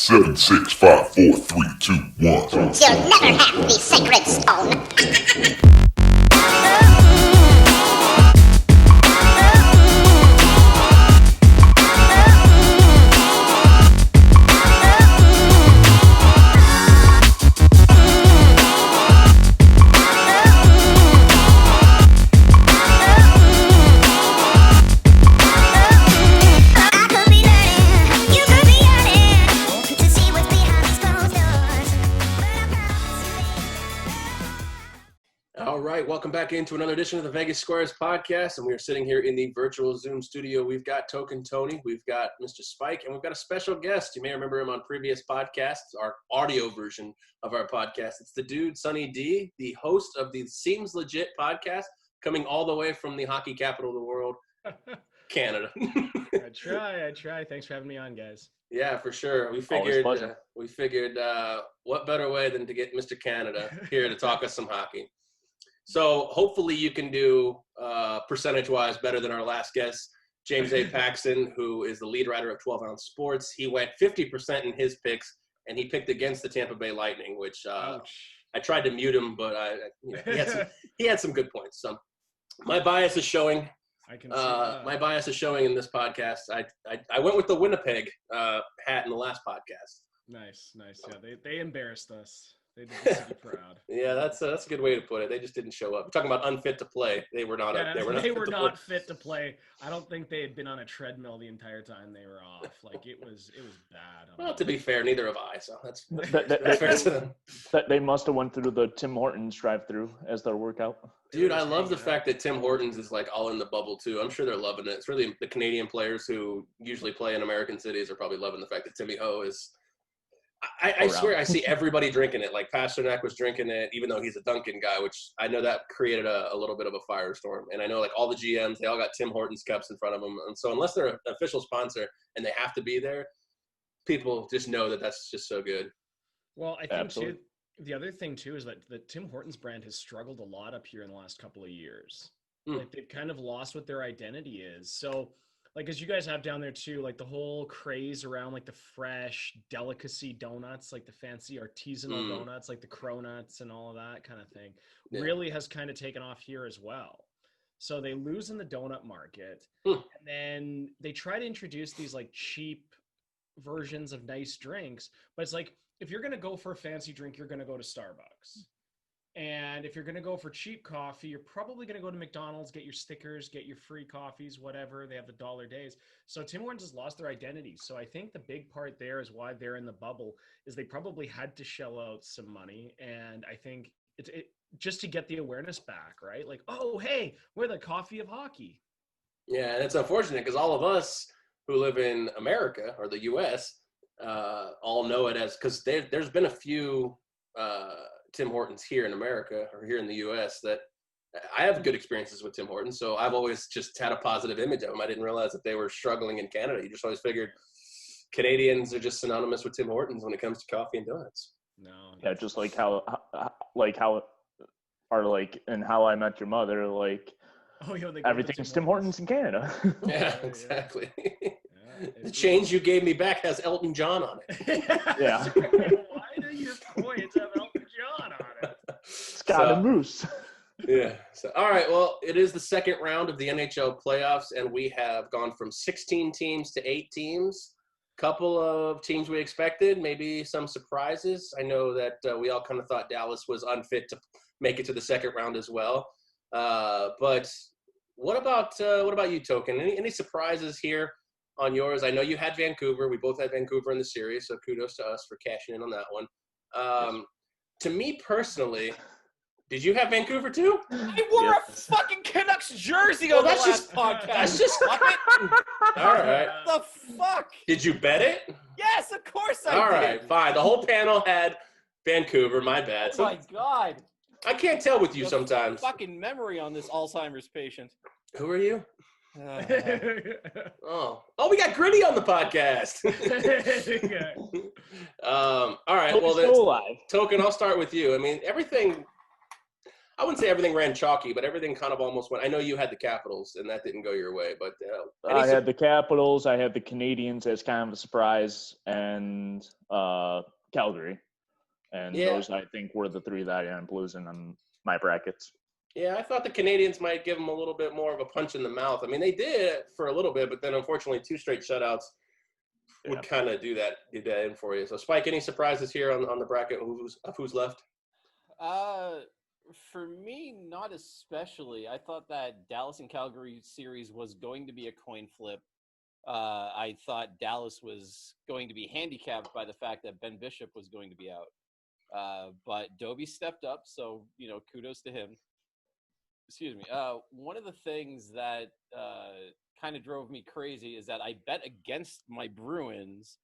7, 6, 5, 4, 3, 2, 1. You'll never have the sacred stone. Welcome back into another edition of the Vegas Squares podcast, and we are sitting here in the virtual Zoom studio. We've got Token Tony, we've got Mr. Spike, and we've got a special guest. You may remember him on previous podcasts, our audio version of our podcast. It's the dude, Sonny D, the host of the Seems Legit podcast, coming all the way from the hockey capital of the world, Canada. I try. Thanks for having me on, guys. Yeah, for sure. We figured what better way than to get Mr. Canada here to talk us some hockey. So hopefully you can do percentage-wise better than our last guest, James A. Paxton, who is the lead writer of 12 Ounce Sports. He went 50% in his picks, and he picked against the Tampa Bay Lightning, which I tried to mute him, but he had some good points. So my bias is showing. I can see my bias is showing in this podcast. I went with the Winnipeg hat in the last podcast. Nice. Yeah, they embarrassed us. They did us to be proud. Yeah, that's a good way to put it. They just didn't show up. We're talking about unfit to play. They were not. They were not fit to play. I don't think they had been on a treadmill the entire time they were off. Like it was bad. Well, to be fair, neither have I. So that's fair to them. They must have went through the Tim Hortons drive-through as their workout. Dude, I love the fact that Tim Hortons is like all in the bubble too. I'm sure they're loving it. It's really the Canadian players who usually play in American cities are probably loving the fact that Timmy Ho is. I swear I see everybody drinking it. Like Pasternak was drinking it, even though he's a Dunkin' guy, which I know that created a little bit of a firestorm. And I know like all the GMs, they all got Tim Hortons cups in front of them. And so unless they're an official sponsor and they have to be there, people just know that that's just so good. Well, I think too, the other thing too is that the Tim Hortons brand has struggled a lot up here in the last couple of years. Like they've kind of lost what their identity is. So like, as you guys have down there too, like the whole craze around like the fresh delicacy donuts, like the fancy artisanal donuts, like the cronuts and all of that kind of thing, really has kind of taken off here as well. So they lose in the donut market, and then they try to introduce these like cheap versions of nice drinks. But it's like, if you're going to go for a fancy drink, you're going to go to Starbucks. And if you're going to go for cheap coffee, you're probably going to go to McDonald's, get your stickers, get your free coffees, whatever. They have the dollar days. So Tim Hortons has lost their identity. So I think the big part there is why they're in the bubble is they probably had to shell out some money. And I think it just to get the awareness back, right? Like, oh, hey, we're the coffee of hockey. Yeah, and it's unfortunate because all of us who live in America or the U.S. All know it as – because there's been a few Tim Hortons here in America or here in the U.S. that I have good experiences with Tim Hortons, so I've always just had a positive image of them. I didn't realize that they were struggling in Canada. You just always figured Canadians are just synonymous with Tim Hortons when it comes to coffee and donuts. No. Yeah, just like how are like in How I Met Your Mother, like everything's Tim Hortons in Canada. Yeah, exactly. The change you gave me back has Elton John on it. Yeah. Why do your points have Elton John on it? Scott and Moose. Yeah. So, all right. Well, it is the second round of the NHL playoffs, and we have gone from 16 teams to 8 teams. Couple of teams we expected, maybe some surprises. I know that we all kind of thought Dallas was unfit to make it to the second round as well. But what about you, Token? Any surprises here on yours? I know you had Vancouver. We both had Vancouver in the series, so kudos to us for cashing in on that one. To me personally, did you have Vancouver too? I wore a fucking Canucks jersey on the last podcast. That's just all right. What the fuck? Did you bet it? Yes, of course I did. All right, fine. The whole panel had Vancouver. My bad. Oh my god. I can't tell with you sometimes. Fucking memory on this Alzheimer's patient. Who are you? Oh, we got Gritty on the podcast. All right. Well, then, Token, I'll start with you. I mean, everything. I wouldn't say everything ran chalky, but everything kind of almost went. I know you had the Capitals, and that didn't go your way, but I had the Capitals, I had the Canadians as kind of a surprise, and Calgary. And those, I think, were the three that I ended up losing on my brackets. Yeah, I thought the Canadians might give them a little bit more of a punch in the mouth. I mean, they did for a little bit, but then unfortunately 2 straight shutouts would kind of do that in for you. So, Spike, any surprises here on the bracket of who's left? For me, not especially. I thought that Dallas and Calgary series was going to be a coin flip. I thought Dallas was going to be handicapped by the fact that Ben Bishop was going to be out. But Dobie stepped up, so, kudos to him. Excuse me. One of the things that kind of drove me crazy is that I bet against my Bruins,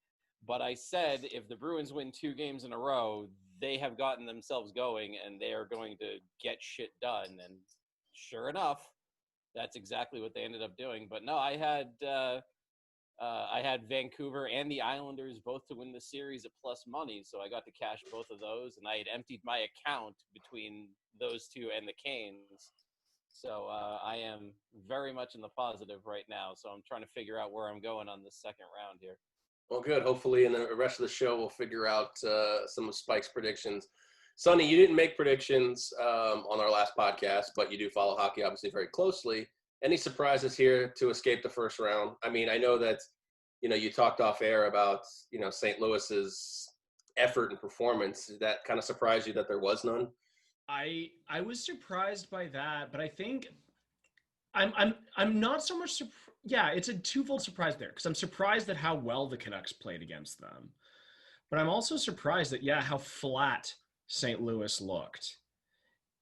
but I said if the Bruins win 2 games in a row, they have gotten themselves going and they are going to get shit done. And sure enough, that's exactly what they ended up doing. But no, I had Vancouver and the Islanders both to win the series at plus money, so I got to cash both of those, and I had emptied my account between those 2 and the Canes. So I am very much in the positive right now. So I'm trying to figure out where I'm going on this second round here. Well, good. Hopefully in the rest of the show, we'll figure out some of Spike's predictions. Sonny, you didn't make predictions on our last podcast, but you do follow hockey obviously very closely. Any surprises here to escape the first round? I mean, I know that, you talked off air about, St. Louis's effort and performance. Did that kind of surprise you that there was none? I was surprised by that, but I think I'm not so much it's a twofold surprise there, because I'm surprised at how well the Canucks played against them, but I'm also surprised at how flat St. Louis looked.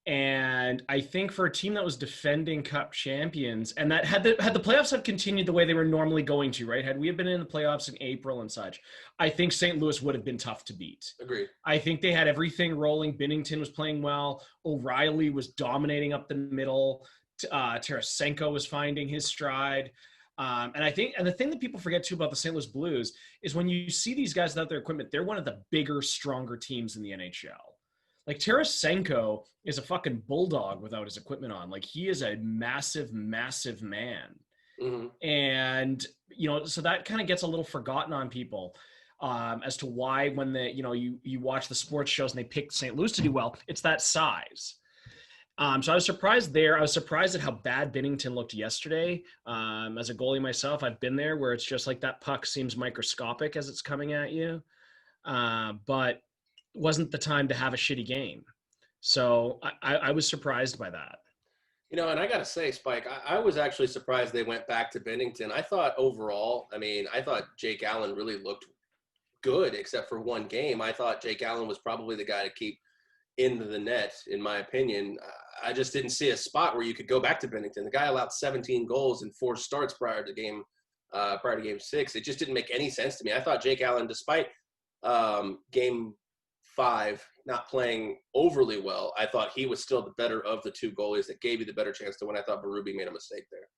And I think for a team that was defending Cup champions and that had the playoffs have continued the way they were normally going to, right? Had we been in the playoffs in April and such, I think St. Louis would have been tough to beat. Agreed. I think they had everything rolling. Binnington was playing well. O'Reilly was dominating up the middle. Tarasenko was finding his stride. And the thing that people forget too about the St. Louis Blues is when you see these guys without their equipment, they're one of the bigger, stronger teams in the NHL. Like Tarasenko is a fucking bulldog without his equipment on. Like he is a massive, massive man. Mm-hmm. And, so that kind of gets a little forgotten on people as to why when you watch the sports shows and they pick St. Louis to do well, it's that size. So I was surprised there. I was surprised at how bad Binnington looked yesterday. As a goalie myself, I've been there where it's just like that puck seems microscopic as it's coming at you. But wasn't the time to have a shitty game. So I was surprised by that. And I got to say, Spike, I was actually surprised they went back to Binnington. I thought overall, I thought Jake Allen really looked good except for one game. I thought Jake Allen was probably the guy to keep into the net, in my opinion. I just didn't see a spot where you could go back to Binnington. The guy allowed 17 goals in 4 starts prior to game 6. It just didn't make any sense to me. I thought Jake Allen, despite game 5 not playing overly well, I thought he was still the better of the 2 goalies that gave you the better chance to win. I thought Berube made a mistake there.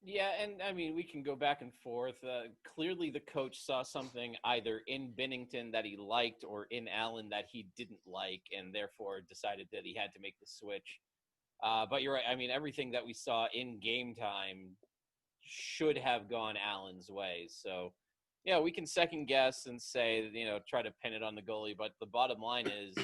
Yeah, and we can go back and forth. Clearly the coach saw something either in Binnington that he liked or in Allen that he didn't like, and therefore decided that he had to make the switch. But you're right. Everything that we saw in game time should have gone Allen's way. So, yeah, we can second guess and say, try to pin it on the goalie. But the bottom line is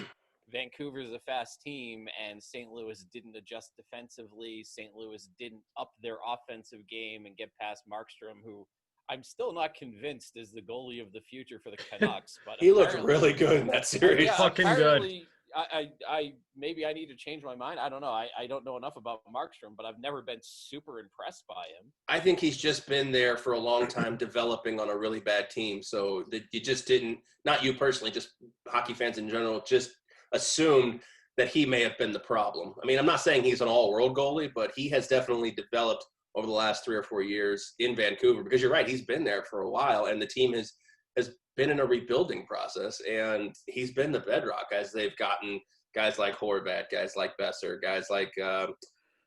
Vancouver's a fast team, and St. Louis didn't adjust defensively. St. Louis didn't up their offensive game and get past Markstrom, who I'm still not convinced is the goalie of the future for the Canucks. But he looked really good in that series. Yeah, fucking good. I maybe I need to change my mind. I don't know. I don't know enough about Markstrom, but I've never been super impressed by him. I think he's just been there for a long time developing on a really bad team. So that you just didn't, not you personally, just hockey fans in general, just assumed that he may have been the problem. I'm not saying he's an all-world goalie, but he has definitely developed over the last 3 or 4 years in Vancouver, because you're right, he's been there for a while, and the team has been in a rebuilding process, and he's been the bedrock as they've gotten guys like Horvat, guys like Besser, guys like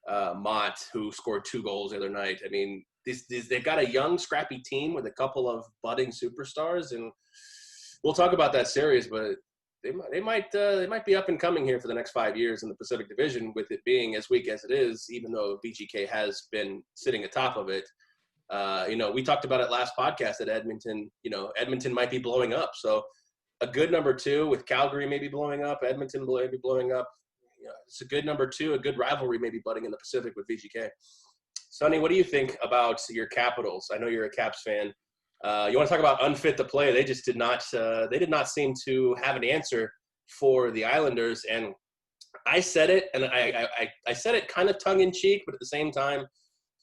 Mott, who scored 2 goals the other night. They've got a young, scrappy team with a couple of budding superstars, and we'll talk about that series, but they might be up and coming here for the next 5 years in the Pacific Division, with it being as weak as it is, even though VGK has been sitting atop of it. We talked about it last podcast that Edmonton might be blowing up. So a good number 2 with Calgary maybe blowing up, Edmonton maybe blowing up. It's a good number 2, a good rivalry maybe budding in the Pacific with VGK. Sonny, what do you think about your Capitals? I know you're a Caps fan. You want to talk about unfit to play? They just did not seem to have an answer for the Islanders. And I said it, and I said it kind of tongue in cheek, but at the same time,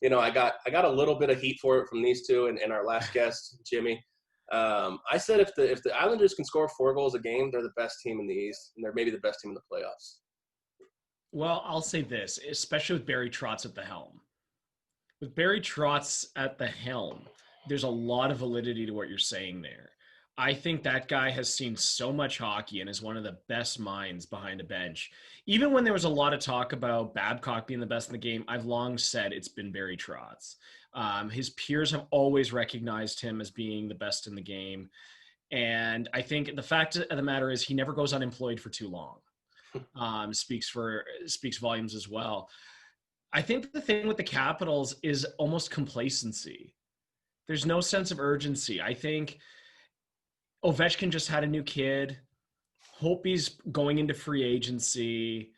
I got a little bit of heat for it from these two and our last guest, Jimmy. I said if the Islanders can score 4 goals a game, they're the best team in the East, and they're maybe the best team in the playoffs. Well, I'll say this, especially with Barry Trotz at the helm. With Barry Trotz at the helm, there's a lot of validity to what you're saying there. I think that guy has seen so much hockey and is one of the best minds behind a bench. Even when there was a lot of talk about Babcock being the best in the game, I've long said it's been Barry Trotz. His peers have always recognized him as being the best in the game. And I think the fact of the matter is he never goes unemployed for too long. Speaks volumes as well. I think the thing with the Capitals is almost complacency. There's no sense of urgency. I think Ovechkin just had a new kid. Hope he's going into free agency.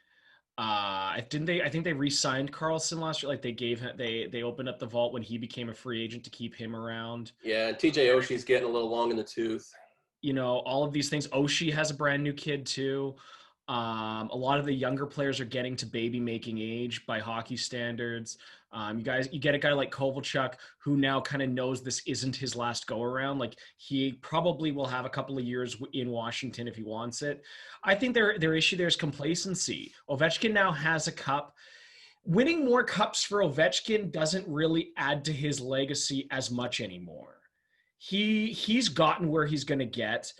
I think they re-signed Carlson last year. Like they opened up the vault when he became a free agent to keep him around. Yeah, and TJ Oshie's getting a little long in the tooth. All of these things. Oshie has a brand new kid too. A lot of the younger players are getting to baby making age by hockey standards. You get a guy like Kovalchuk who now kind of knows this isn't his last go around. Like he probably will have a couple of years in Washington if he wants it. I think their issue there is complacency. Ovechkin now has a cup. Winning more cups for Ovechkin doesn't really add to his legacy as much anymore. He's gotten where he's going to get.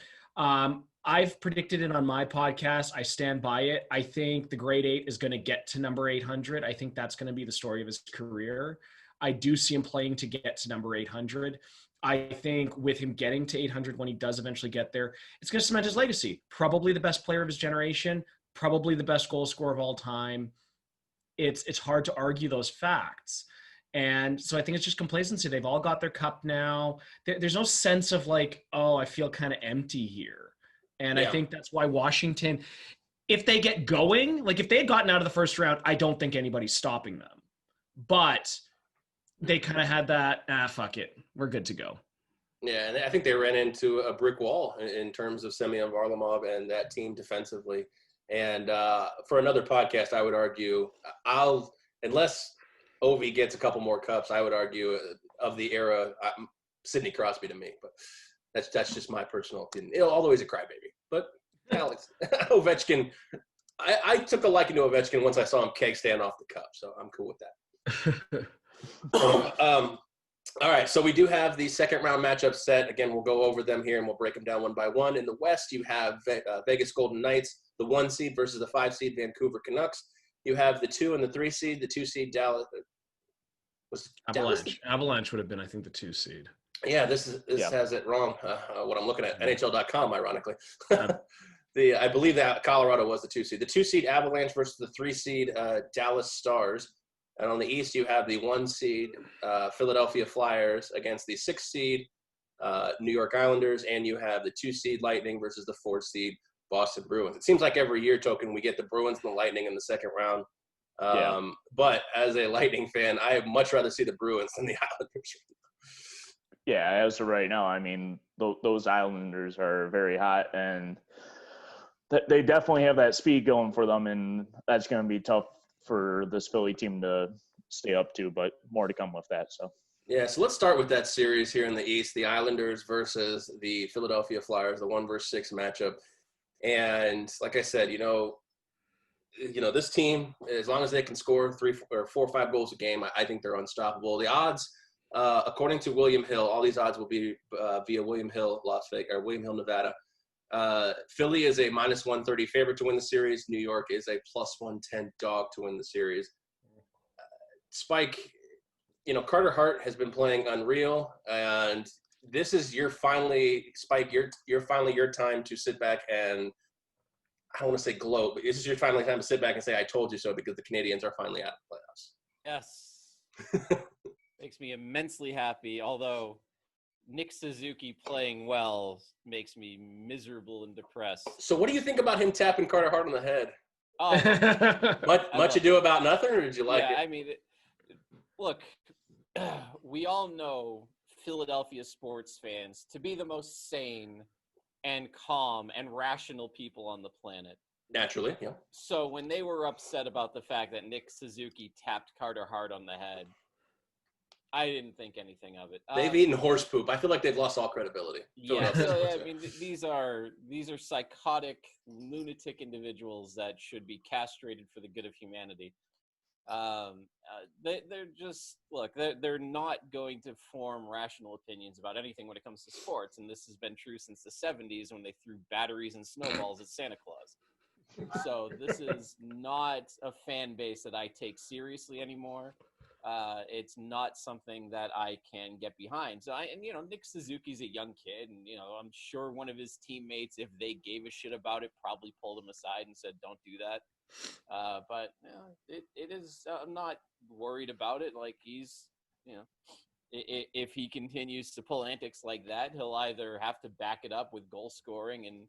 I've predicted it on my podcast. I stand by it. I think the grade 8 is going to get to number 800. I think that's going to be the story of his career. I do see him playing to get to number 800. I think with him getting to 800 when he does eventually get there, it's going to cement his legacy. Probably the best player of his generation, probably the best goal scorer of all time. It's hard to argue those facts. And so I think it's just complacency. They've all got their cup now. There's no sense of like, oh, I feel kind of empty here. And I think that's why Washington, if they get going, like if they had gotten out of the first round, I don't think anybody's stopping them. But they kind of had that, fuck it, we're good to go. Yeah, and I think they ran into a brick wall in terms of Semyon Varlamov and that team defensively. And for another podcast, I would argue, unless Ovi gets a couple more cups, I would argue of the era, Sidney Crosby to me. But that's just my personal opinion. Although he's a crybaby. But Alex, Ovechkin, I took a liking to Ovechkin once I saw him keg stand off the cup. So I'm cool with that. All right, so we do have the second round matchup set. Again, we'll go over them here and we'll break them down one by one. In the West, you have Vegas Golden Knights, the 1 seed versus the 5 seed Vancouver Canucks. You have the 2 and the 3 seed, the 2 seed Dallas. Avalanche would have been, I think, the 2 seed. Yeah, this has it wrong. What I'm looking at, NHL.com, ironically. I believe that Colorado was the 2 seed. The 2 seed Avalanche versus the 3 seed Dallas Stars. And on the East, you have the 1 seed Philadelphia Flyers against the 6 seed New York Islanders, and you have the 2 seed Lightning versus the 4 seed Boston Bruins. It seems like every year, Token, we get the Bruins and the Lightning in the second round. But as a Lightning fan, I would much rather see the Bruins than the Islanders. Yeah, as of right now, I mean, those Islanders are very hot, and they definitely have that speed going for them, and that's going to be tough for this Philly team to stay up to, but more to come with that. So let's start with that series here in the East, the Islanders versus the Philadelphia Flyers, the 1-6 matchup. And like I said, this team, as long as they can score 3 or 4 or 5 goals a game, I think they're unstoppable. The odds, according to William Hill, all these odds will be via William Hill, Las Vegas, or William Hill, Nevada. Philly is a -130 favorite to win the series. New York is a +110 dog to win the series. Spike, Carter Hart has been playing unreal, and this is finally your time to sit back and I don't want to say gloat, but this is your finally time to sit back and say, I told you so, because the Canadians are finally out of the playoffs. Yes. Makes me immensely happy, although Nick Suzuki playing well makes me miserable and depressed. So what do you think about him tapping Carter Hart on the head? Oh, Much ado about nothing, or did you like it? I mean, look, we all know Philadelphia sports fans to be the most sane and calm and rational people on the planet. Naturally, yeah. So when they were upset about the fact that Nick Suzuki tapped Carter Hart on the head, I didn't think anything of it. They've eaten horse poop. I feel like they've lost all credibility. Yeah, so, I mean, these are psychotic, lunatic individuals that should be castrated for the good of humanity. They're just they're not going to form rational opinions about anything when it comes to sports, and this has been true since the 70s when they threw batteries and snowballs at Santa Claus. So this is not a fan base that I take seriously anymore. It's not something that I can get behind. So Nick Suzuki's a young kid, and I'm sure one of his teammates, if they gave a shit about it, probably pulled him aside and said, "Don't do that." But it is. I'm not worried about it. Like he's, if he continues to pull antics like that, he'll either have to back it up with goal scoring and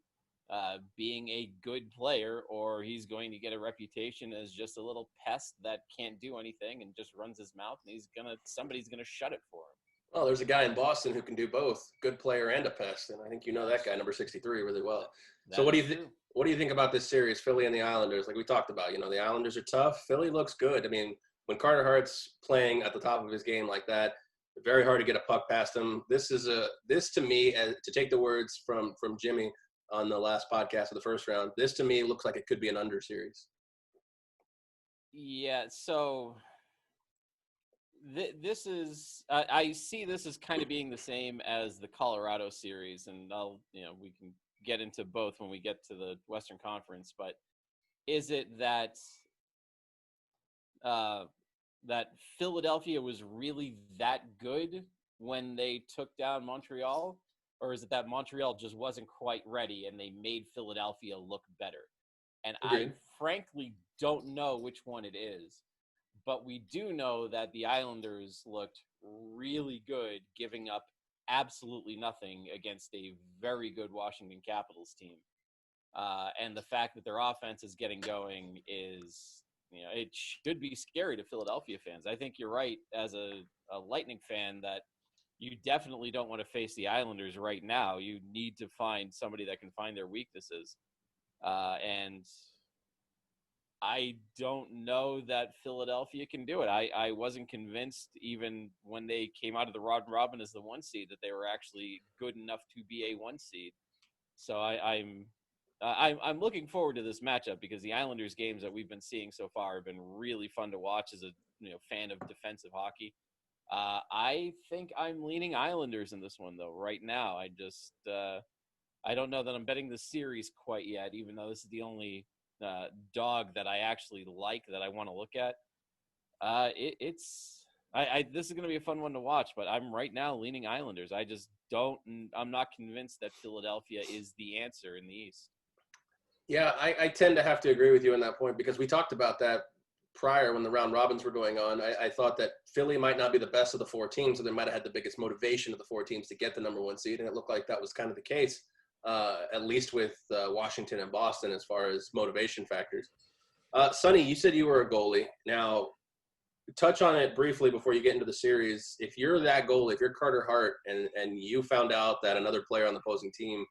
being a good player, or he's going to get a reputation as just a little pest that can't do anything and just runs his mouth, and somebody's gonna shut it for him. Well, there's a guy in Boston who can do both, good player and a pest, and I think you know that guy, number 63, really well. So what do you think about this series, Philly and the Islanders? Like we talked about, the Islanders are tough. Philly looks good. I mean, when Carter Hart's playing at the top of his game like that, very hard to get a puck past him. This to me, to take the words from Jimmy on the last podcast of the first round, this to me looks like it could be an under series. Yeah, so this is I see this as kind of being the same as the Colorado series, and we can get into both when we get to the Western Conference, but is it that that Philadelphia was really that good when they took down Montreal? Or is it that Montreal just wasn't quite ready and they made Philadelphia look better? And Agreed. I frankly don't know which one it is. But we do know that the Islanders looked really good, giving up absolutely nothing against a very good Washington Capitals team. And the fact that their offense is getting going is, it should be scary to Philadelphia fans. I think you're right as a Lightning fan that you definitely don't want to face the Islanders right now. You need to find somebody that can find their weaknesses. And I don't know that Philadelphia can do it. I wasn't convinced even when they came out of the round robin as the 1 seed that they were actually good enough to be a 1 seed. So I'm looking forward to this matchup because the Islanders games that we've been seeing so far have been really fun to watch as a fan of defensive hockey. I think I'm leaning Islanders in this one, though, right now. I don't know that I'm betting the series quite yet, even though this is the only dog that I actually like that I want to look at. This is going to be a fun one to watch, but I'm right now leaning Islanders. I'm not convinced that Philadelphia is the answer in the East. Yeah, I tend to have to agree with you on that point because we talked about that prior when the round robins were going on. I thought that Philly might not be the best of the 4 teams, so they might have had the biggest motivation of the 4 teams to get the number 1 seed, and it looked like that was kind of the case, at least with Washington and Boston as far as motivation factors. Sonny, you said you were a goalie. Now, touch on it briefly before you get into the series. If you're that goalie, if you're Carter Hart, and you found out that another player on the opposing team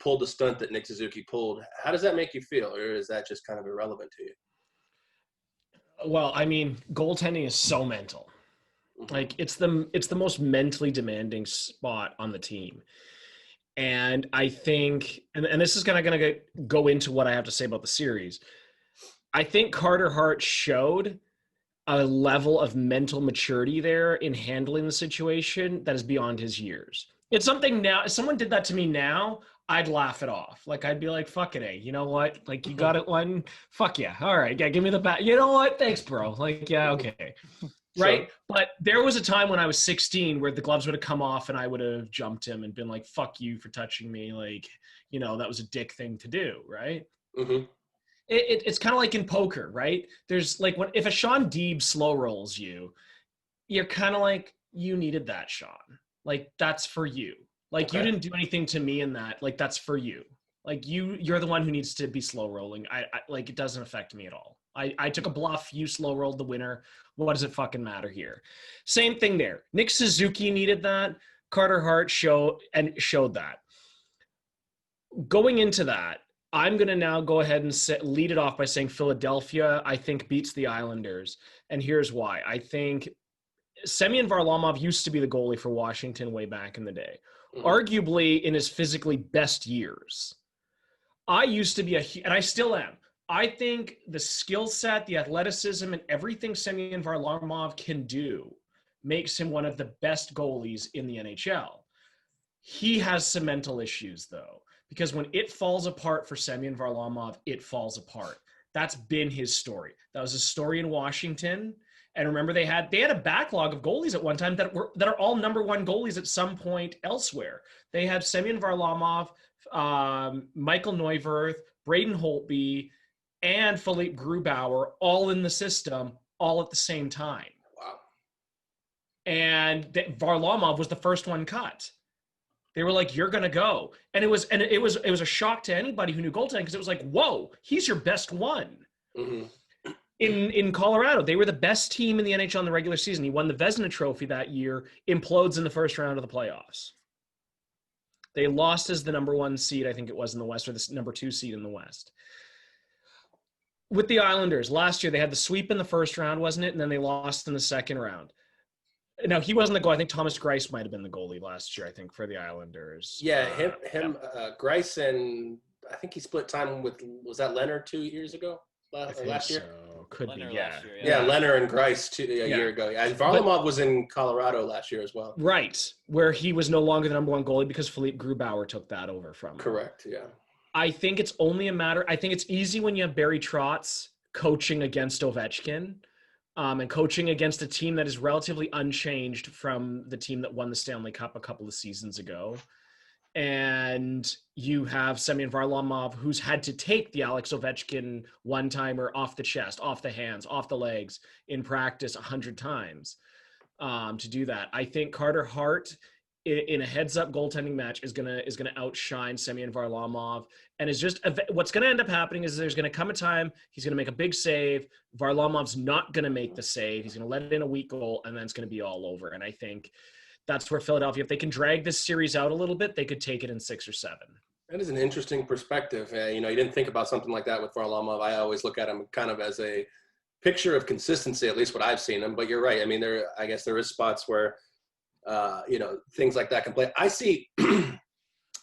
pulled the stunt that Nick Suzuki pulled, how does that make you feel, or is that just kind of irrelevant to you? Well, I mean, goaltending is so mental. Like it's the most mentally demanding spot on the team. And I think, and this is kind of going to go into what I have to say about the series. I think Carter Hart showed a level of mental maturity there in handling the situation that is beyond his years. It's something now, if someone did that to me now, I'd laugh it off. Like, I'd be like, fuck it, eh? You know what? Like, you got it one. Fuck yeah. All right. Yeah, give me the bat. You know what? Thanks, bro. Like, yeah, okay. Right? Sure. But there was a time when I was 16 where the gloves would have come off and I would have jumped him and been like, fuck you for touching me. Like, that was a dick thing to do, right? Mm-hmm. It's kind of like in poker, right? There's like if a Sean Deeb slow rolls you, you're kind of like, you needed that, Sean. Like, that's for you. Like, you didn't do anything to me in that. Like, that's for you. Like, you're the one who needs to be slow rolling. I like, it doesn't affect me at all. I took a bluff. You slow rolled the winner. What does it fucking matter here? Same thing there. Nick Suzuki needed that. Carter Hart showed that. Going into that, I'm going to now go ahead and lead it off by saying Philadelphia, I think, beats the Islanders. And here's why. I think Semyon Varlamov used to be the goalie for Washington way back in the day, arguably in his physically best years. I used to be and I still am. I think the skill set, the athleticism, and everything Semyon Varlamov can do makes him one of the best goalies in the NHL. He has some mental issues, though, because when it falls apart for Semyon Varlamov, it falls apart. That's been his story. That was his story in Washington. And remember, they had a backlog of goalies at one time that are all number one goalies at some point elsewhere. They had Semyon Varlamov, Michael Neuwirth, Braden Holtby, and Philippe Grubauer all in the system, all at the same time. Wow. And Varlamov was the first one cut. They were like, "You're gonna go," and it was a shock to anybody who knew goaltending, because it was like, "Whoa, he's your best one." Mm-hmm. In Colorado, they were the best team in the NHL in the regular season. He won the Vezina Trophy that year, implodes in the first round of the playoffs. They lost as the number one seed, I think it was, in the West, or the number two seed in the West. With the Islanders, last year they had the sweep in the first round, wasn't it? And then they lost in the second round. Now, he wasn't the goal. I think Thomas Greiss might have been the goalie last year, I think, for the Islanders. Yeah, Greiss, and I think he split time with, was that Leonard 2 years ago? Last year? So. Could Leonard be, yeah. last year, Yeah, Leonard and Greiss a year ago. Yeah, Varlamov was in Colorado last year as well. Right, where he was no longer the number one goalie because Philippe Grubauer took that over from him. Correct, yeah. I think it's only a matter – I think it's easy when you have Barry Trotz coaching against Ovechkin and coaching against a team that is relatively unchanged from the team that won the Stanley Cup a couple of seasons ago. And you have Semyon Varlamov, who's had to take the Alex Ovechkin one-timer off the chest, off the hands, off the legs in practice 100 times to do that. I think Carter Hart in a heads-up goaltending match is gonna outshine Semyon Varlamov, and is just what's gonna end up happening is there's gonna come a time he's gonna make a big save. Varlamov's not gonna make the save. He's gonna let in a weak goal, and then it's gonna be all over. And I think that's where Philadelphia, if they can drag this series out a little bit, they could take it in 6 or 7. That is an interesting perspective. You didn't think about something like that with Varlamov. I always look at him kind of as a picture of consistency, at least what I've seen him. But you're right. I mean, I guess there is spots where, things like that can play. I see,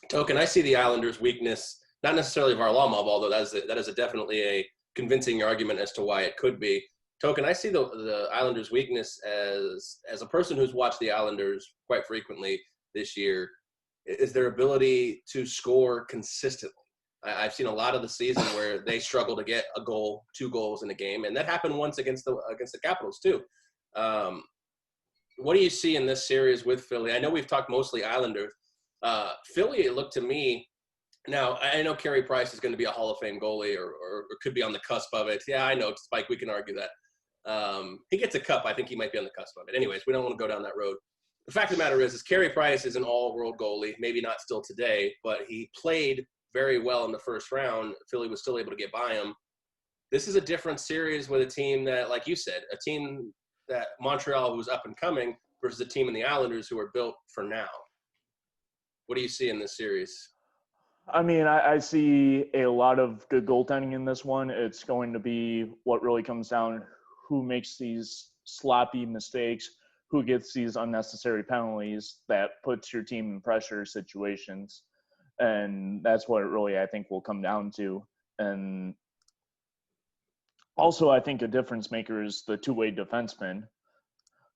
Token, I see the Islanders' weakness, not necessarily Varlamov, although that is definitely a convincing argument as to why it could be. Token, I see the Islanders' weakness as a person who's watched the Islanders quite frequently this year, is their ability to score consistently. I've seen a lot of the season where they struggle to get a goal, 2 goals in a game, and that happened once against the Capitals too. What do you see in this series with Philly? I know we've talked mostly Islanders. Philly, it looked to me. Now, I know Carey Price is going to be a Hall of Fame goalie or could be on the cusp of it. Yeah, I know, Spike, we can argue that. He gets a cup. I think he might be on the cusp of it. Anyways, we don't want to go down that road. The fact of the matter is Carey Price is an all-world goalie, maybe not still today, but he played very well in the first round. Philly was still able to get by him. This is a different series with a team that, like you said, a team that Montreal, who's up and coming, versus a team in the Islanders who are built for now. What do you see in this series? I mean, I see a lot of good goaltending in this one. It's going to be what really comes down who makes these sloppy mistakes, who gets these unnecessary penalties that puts your team in pressure situations. And that's what it really, I think, will come down to. And also, I think a difference maker is the two-way defenseman.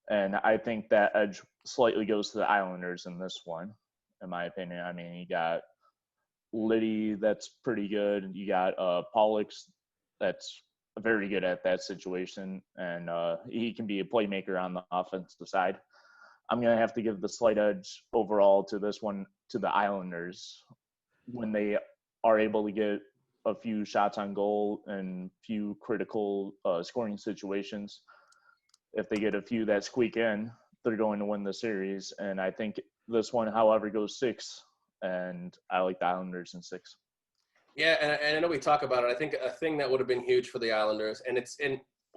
And I think that edge slightly goes to the Islanders in this one, in my opinion. I mean, you got Liddy, that's pretty good. You got Pollux, that's very good at that situation, and he can be a playmaker on the offensive side. I'm going to have to give the slight edge overall to this one to the Islanders when they are able to get a few shots on goal and few critical scoring situations. If they get a few that squeak in, they're going to win the series. And I think this one, however, goes 6, and I like the Islanders in 6. Yeah, and I know we talk about it. I think a thing that would have been huge for the Islanders, and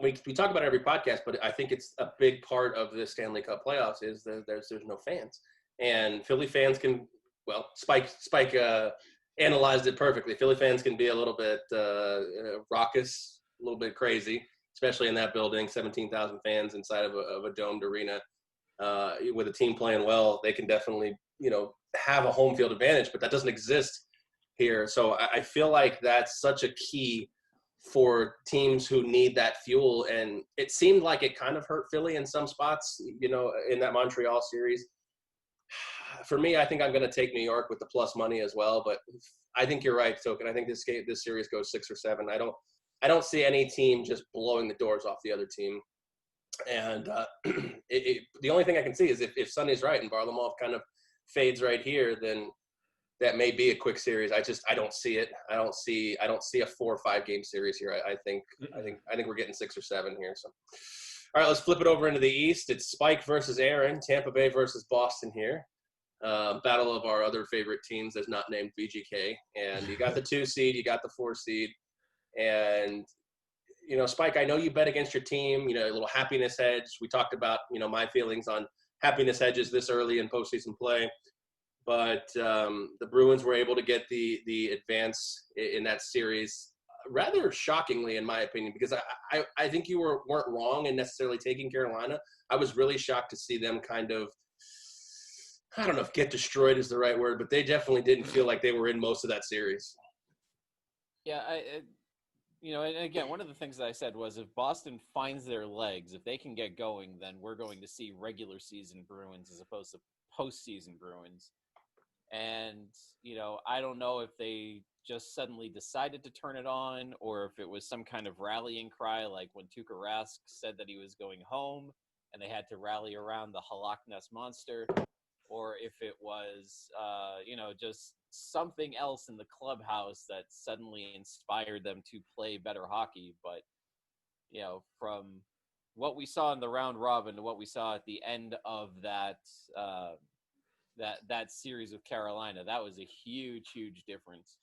we talk about it every podcast, but I think it's a big part of the Stanley Cup playoffs is that there's no fans, and Philly fans can, well, Spike analyzed it perfectly. Philly fans can be a little bit raucous, a little bit crazy, especially in that building, 17,000 fans inside of a domed arena. With a team playing well, they can definitely, have a home field advantage, but that doesn't exist here. So I feel like that's such a key for teams who need that fuel. And it seemed like it kind of hurt Philly in some spots, in that Montreal series. For me, I think I'm going to take New York with the plus money as well, but I think you're right, Token. I think this series goes 6 or 7. I don't see any team just blowing the doors off the other team. And the only thing I can see is if Sonny's right and Varlamov kind of fades right here, then that may be a quick series. I don't see it. I don't see a 4 or 5 game series here. I think we're getting 6 or 7 here. So, all right, let's flip it over into the East. It's Spike versus Aaron, Tampa Bay versus Boston here. Battle of our other favorite teams that's not named VGK. And you got the 2 seed, you got the 4 seed, and Spike, I know you bet against your team. A little happiness hedge. We talked about my feelings on happiness hedges this early in postseason play. But the Bruins were able to get the advance in that series rather shockingly, in my opinion, because I think you weren't wrong in necessarily taking Carolina. I was really shocked to see them kind of, I don't know if get destroyed is the right word, but they definitely didn't feel like they were in most of that series. Yeah, and again, one of the things that I said was if Boston finds their legs, if they can get going, then we're going to see regular season Bruins as opposed to postseason Bruins. And, I don't know if they just suddenly decided to turn it on or if it was some kind of rallying cry, like when Tuukka Rask said that he was going home and they had to rally around the Halak Ness monster, or if it was, just something else in the clubhouse that suddenly inspired them to play better hockey. But, from what we saw in the round robin to what we saw at the end of that series with Carolina, that was a huge difference.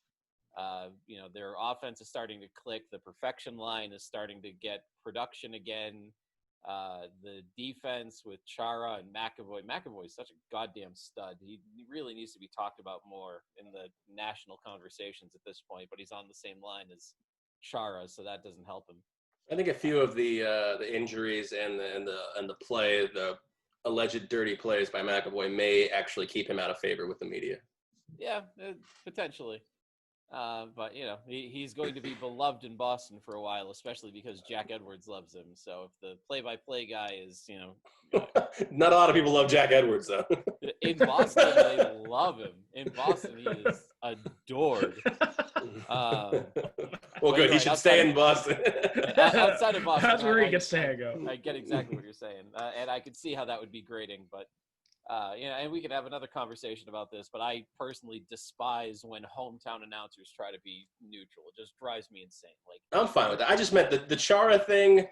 Their offense is starting to click. The perfection line is starting to get production again. The defense with Chara and McAvoy. McAvoy is such a goddamn stud. He really needs to be talked about more in the national conversations at this point, but he's on the same line as Chara, so that doesn't help him. I think a few of the injuries and the play, the alleged dirty plays by McAvoy may actually keep him out of favor with the media. Yeah, potentially. But, he's going to be beloved in Boston for a while, especially because Jack Edwards loves him. So if the play-by-play guy is, Not a lot of people love Jack Edwards, though. In Boston, they love him. In Boston, he is adored. Well, good. He should stay in Boston. Outside of Boston. That's where he gets to hang out. I get exactly what you're saying. And I could see how that would be grating. But, and we could have another conversation about this. But I personally despise when hometown announcers try to be neutral. It just drives me insane. I'm fine with that. I just meant the Chara thing.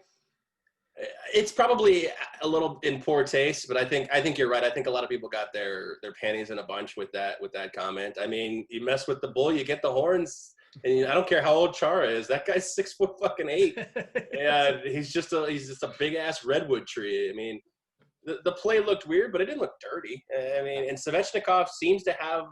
It's probably a little in poor taste, but I think you're right. I think a lot of people got their panties in a bunch with that comment. I mean, you mess with the bull, you get the horns. And I don't care how old Chara is. That guy's 6'8". Yeah, he's just a big ass redwood tree. I mean, the play looked weird, but it didn't look dirty. I mean, and Svechnikov seems to have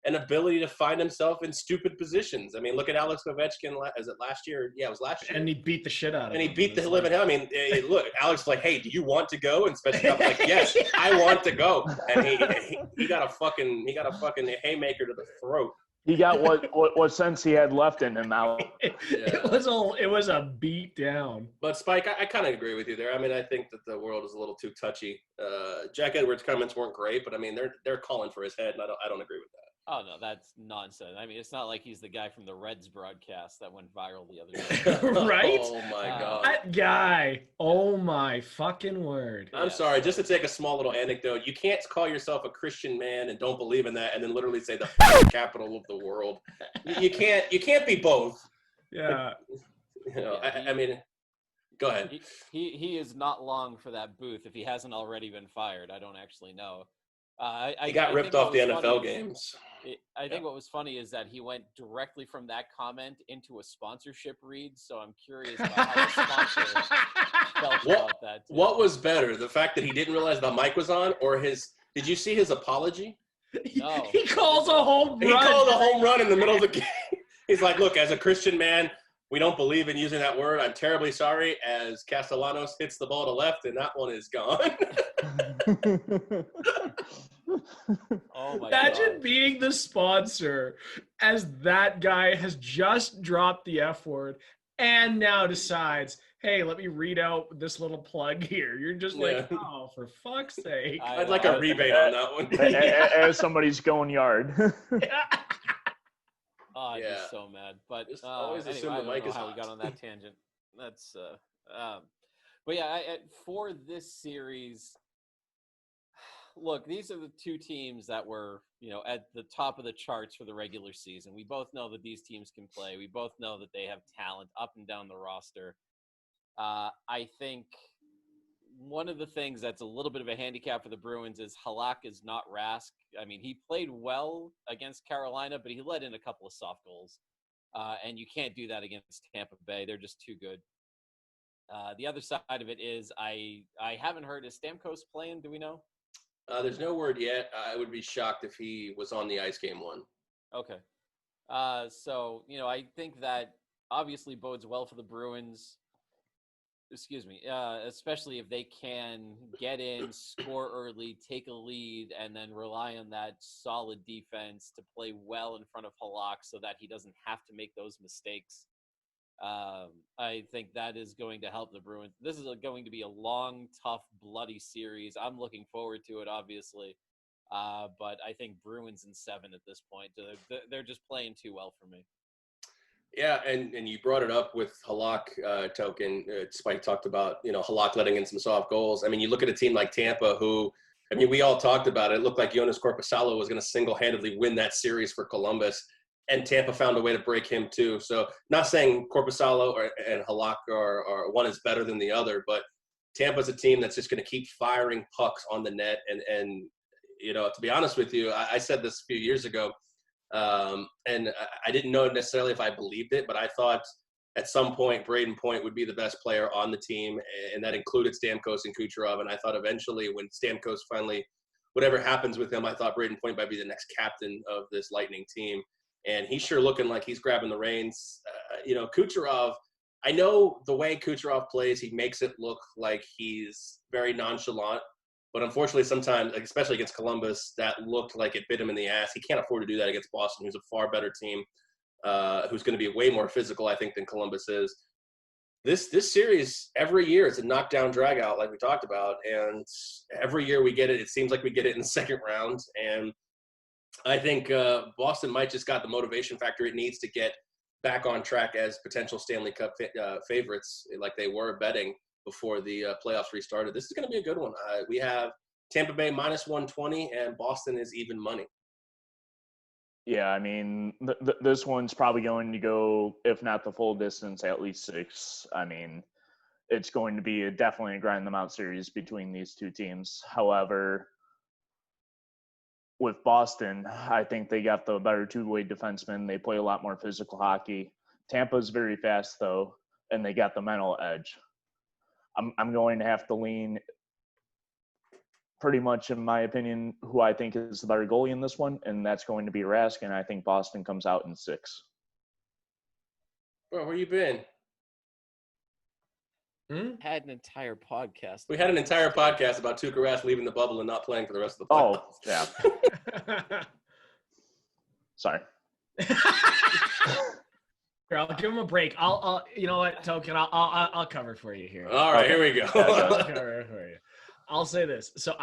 an ability to find himself in stupid positions. I mean, look at Alex Ovechkin. Is it last year? Yeah, it was last year. And he beat the shit out of him. And he beat the living hell. I mean, look, Alex was like, "Hey, do you want to go?" And Svechnikov's like, "Yes, I want to go." And he got a fucking haymaker to the throat. He got what sense he had left in him out. It was a beat down. But Spike, I kind of agree with you there. I mean, I think that the world is a little too touchy. Jack Edwards' comments weren't great, but I mean, they're calling for his head, and I don't agree with that. Oh no, that's nonsense. I mean, it's not like he's the guy from the Reds broadcast that went viral the other day. Right? Oh my God. That guy. Oh my fucking word. I'm sorry, just to take a small little anecdote, you can't call yourself a Christian man and don't believe in that and then literally say the capital of the world. You can't be both. Yeah. You know, I mean, go ahead. He is not long for that booth if he hasn't already been fired. I don't actually know. He got ripped off the NFL games. I think what was funny is that he went directly from that comment into a sponsorship read. So I'm curious about how the sponsor felt about that. Too. What was better, the fact that he didn't realize the mic was on, or did you see his apology? No. He calls a home run. He called a home run in the middle of the game. He's like, look, as a Christian man, we don't believe in using that word. I'm terribly sorry. As Castellanos hits the ball to left, and that one is gone. Oh my Imagine God. being the sponsor as that guy has just dropped the F word and now decides, hey, let me read out this little plug here. You're just like, oh, for fuck's sake. I'd like a rebate on that one. As somebody's going yard. Oh, I'm just so mad. But Just always anyway, assume I the don't mic know is how we hot. got on that tangent. That's but yeah, for this series, look, these are the two teams that were, at the top of the charts for the regular season. We both know that these teams can play. We both know that they have talent up and down the roster. I think one of the things that's a little bit of a handicap for the Bruins is Halak is not Rask. I mean, he played well against Carolina, but he let in a couple of soft goals. And you can't do that against Tampa Bay. They're just too good. The other side of it is I haven't heard, is Stamkos playing? Do we know? There's no word yet. I would be shocked if he was on the ice game one. Okay. So, I think that obviously bodes well for the Bruins. Excuse me, especially if they can get in, score early, take a lead, and then rely on that solid defense to play well in front of Halak so that he doesn't have to make those mistakes. I think that is going to help the Bruins. This is going to be a long, tough, bloody series. I'm looking forward to it, obviously. But I think Bruins in 7 at this point. They're just playing too well for me. Yeah, and you brought it up with Halak token. Spike talked about, Halak letting in some soft goals. I mean, you look at a team like Tampa who, we all talked about it. It looked like Jonas Korpisalo was going to single-handedly win that series for Columbus, and Tampa found a way to break him too. So not saying Korpisalo and Halak are one is better than the other, but Tampa's a team that's just going to keep firing pucks on the net. And to be honest with you, I said this a few years ago, and I didn't know necessarily if I believed it, but I thought at some point Braden Point would be the best player on the team, and that included Stamkos and Kucherov. And I thought eventually when Stamkos finally, whatever happens with him, I thought Braden Point might be the next captain of this Lightning team. And he's sure looking like he's grabbing the reins. Kucherov, I know the way Kucherov plays, he makes it look like he's very nonchalant. But unfortunately, sometimes, especially against Columbus, that looked like it bit him in the ass. He can't afford to do that against Boston, who's a far better team, who's going to be way more physical, I think, than Columbus is. This series, every year, it's a knockdown drag-out, like we talked about. And every year we get it. It seems like we get it in the second round. And I think Boston might just got the motivation factor it needs to get back on track as potential Stanley Cup favorites, like they were betting before the playoffs restarted. This is going to be a good one. We have Tampa Bay minus 120 and Boston is even money. Yeah, I mean, this one's probably going to go, if not the full distance, at least 6. I mean, it's going to be definitely a grind them out series between these two teams. However, with Boston, I think they got the better two-way defenseman. They play a lot more physical hockey. Tampa's very fast, though, and they got the mental edge. I'm going to have to lean pretty much, in my opinion, who I think is the better goalie in this one, and that's going to be Rask, and I think Boston comes out in 6. Bro, where you been? Had an entire podcast. We had an entire podcast about Tuukka Rask leaving the bubble and not playing for the rest of the playoffs. Oh, yeah. Sorry. Here, I'll give him a break. I'll you know what, Token, I'll cover for you here. All right, here we go. I'll cover for you. I'll say this. So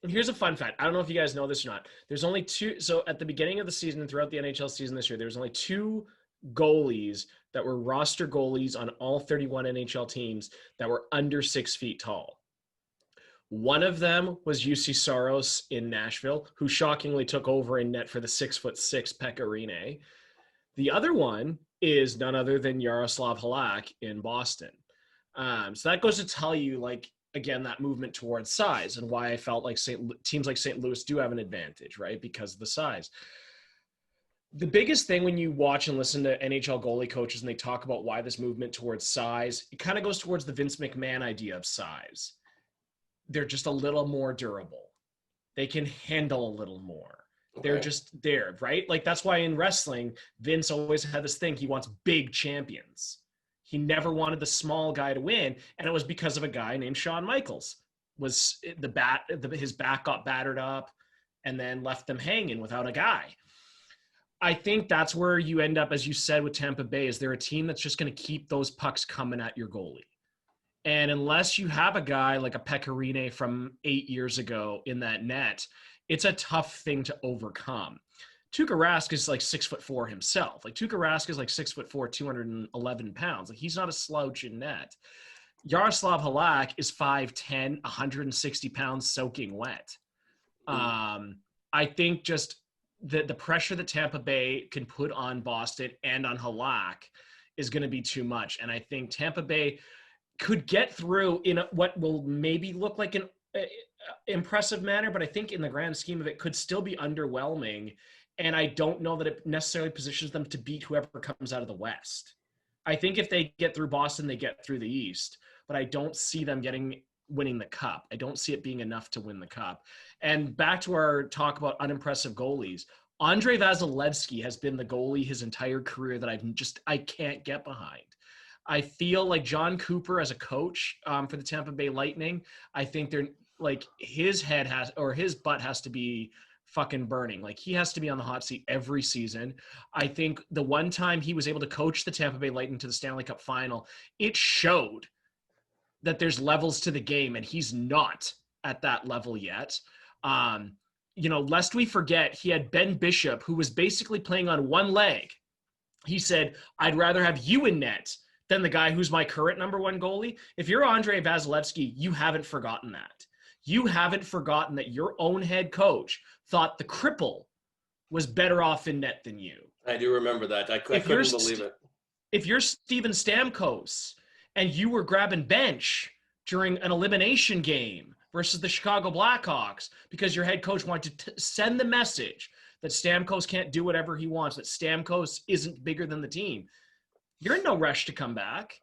Here's a fun fact. I don't know if you guys know this or not. There's only two. So at the beginning of the season and throughout the NHL season this year, there was only two goalies that were roster goalies on all 31 NHL teams that were under 6 feet tall. One of them was UC Saros in Nashville, who shockingly took over in net for the 6'6" Pekka Rinne. The other one is none other than Yaroslav Halak in Boston. So that goes to tell you, like, again, that movement towards size and why I felt like teams like St. Louis do have an advantage, right? Because of the size. The biggest thing when you watch and listen to NHL goalie coaches and they talk about why this movement towards size, it kind of goes towards the Vince McMahon idea of size. They're just a little more durable. They can handle a little more. Okay. They're just there, right? Like, that's why in wrestling, Vince always had this thing. He wants big champions. He never wanted the small guy to win, and it was because of a guy named Shawn Michaels. His back got battered up and then left them hanging without a guy. I think that's where you end up, as you said, with Tampa Bay, is they're a team that's just going to keep those pucks coming at your goalie. And unless you have a guy like a Pekka Rinne from 8 years ago in that net, it's a tough thing to overcome. Tuukka Rask is like 6'4" himself. Like, Tuukka Rask is like 6'4", 211 pounds. Like, he's not a slouch in net. Yaroslav Halak is 5'10", 160 pounds soaking wet. I think just the pressure that Tampa Bay can put on Boston and on Halak is going to be too much. And I think Tampa Bay could get through in what will maybe look like an impressive manner, but I think in the grand scheme of it could still be underwhelming. And I don't know that it necessarily positions them to beat whoever comes out of the West. I think if they get through Boston, they get through the East, but I don't see them winning the Cup. I don't see it being enough to win the Cup. And back to our talk about unimpressive goalies, Andrei Vasilevsky has been the goalie his entire career that I can't get behind. I feel like John Cooper as a coach for the Tampa Bay Lightning, I think they're like, his butt has to be fucking burning. Like, he has to be on the hot seat every season. I think the one time he was able to coach the Tampa Bay Lightning to the Stanley Cup final, it showed that there's levels to the game, and he's not at that level yet. Lest we forget, he had Ben Bishop, who was basically playing on one leg. He said, I'd rather have you in net than the guy who's my current number one goalie. If you're Andrei Vasilevsky, you haven't forgotten that. You haven't forgotten that your own head coach thought the cripple was better off in net than you. I do remember that. I couldn't believe it. If you're Steven Stamkos and you were grabbing bench during an elimination game versus the Chicago Blackhawks because your head coach wanted to send the message that Stamkos can't do whatever he wants, that Stamkos isn't bigger than the team, you're in no rush to come back.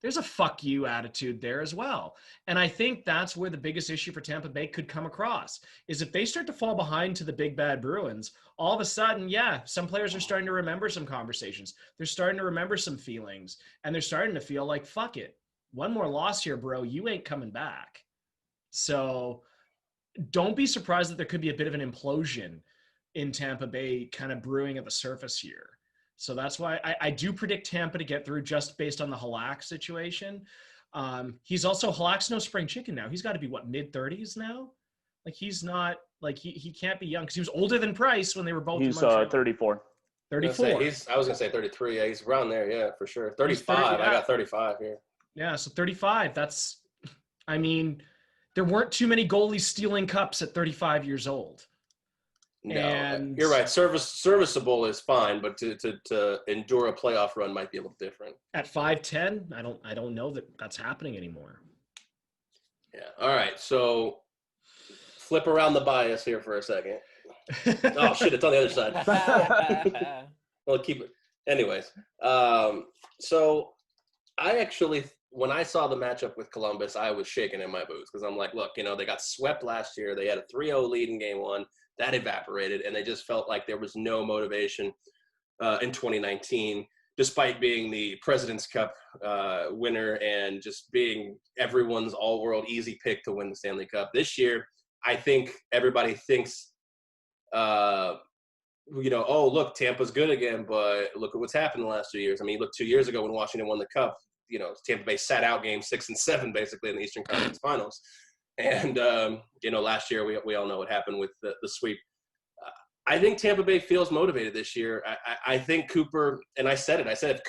There's a fuck you attitude there as well. And I think that's where the biggest issue for Tampa Bay could come across, is if they start to fall behind to the big bad Bruins, all of a sudden, some players are starting to remember some conversations. They're starting to remember some feelings, and they're starting to feel like, fuck it. One more loss here, bro. You ain't coming back. So don't be surprised that there could be a bit of an implosion in Tampa Bay kind of brewing at the surface here. So that's why I do predict Tampa to get through just based on the Halak situation. Halak's no spring chicken now. He's got to be, mid-30s now? Like, he's not, like, he can't be young because he was older than Price when they were both in Montreal. 34. 34. I was going to say 33. Yeah, he's around there. Yeah, for sure. 35. I got 35 here. Yeah, so 35. There weren't too many goalies stealing cups at 35 years old. No, and you're right. Serviceable is fine, but to endure a playoff run might be a little different. At 5'10", I don't know that that's happening anymore. Yeah. All right. So flip around the bias here for a second. Oh shit! It's on the other side. Well, keep it. Anyways, so I actually, when I saw the matchup with Columbus, I was shaking in my boots because I'm like, look, they got swept last year. They had a 3-0 lead in game one. That evaporated, and they just felt like there was no motivation in 2019, despite being the President's Cup winner and just being everyone's all-world easy pick to win the Stanley Cup. This year, I think everybody thinks, oh, look, Tampa's good again, but look at what's happened the last 2 years. I mean, look, 2 years ago when Washington won the Cup, Tampa Bay sat out games 6 and 7 basically in the Eastern Conference Finals. And, last year we all know what happened with the sweep. I think Tampa Bay feels motivated this year. I think Cooper, and I said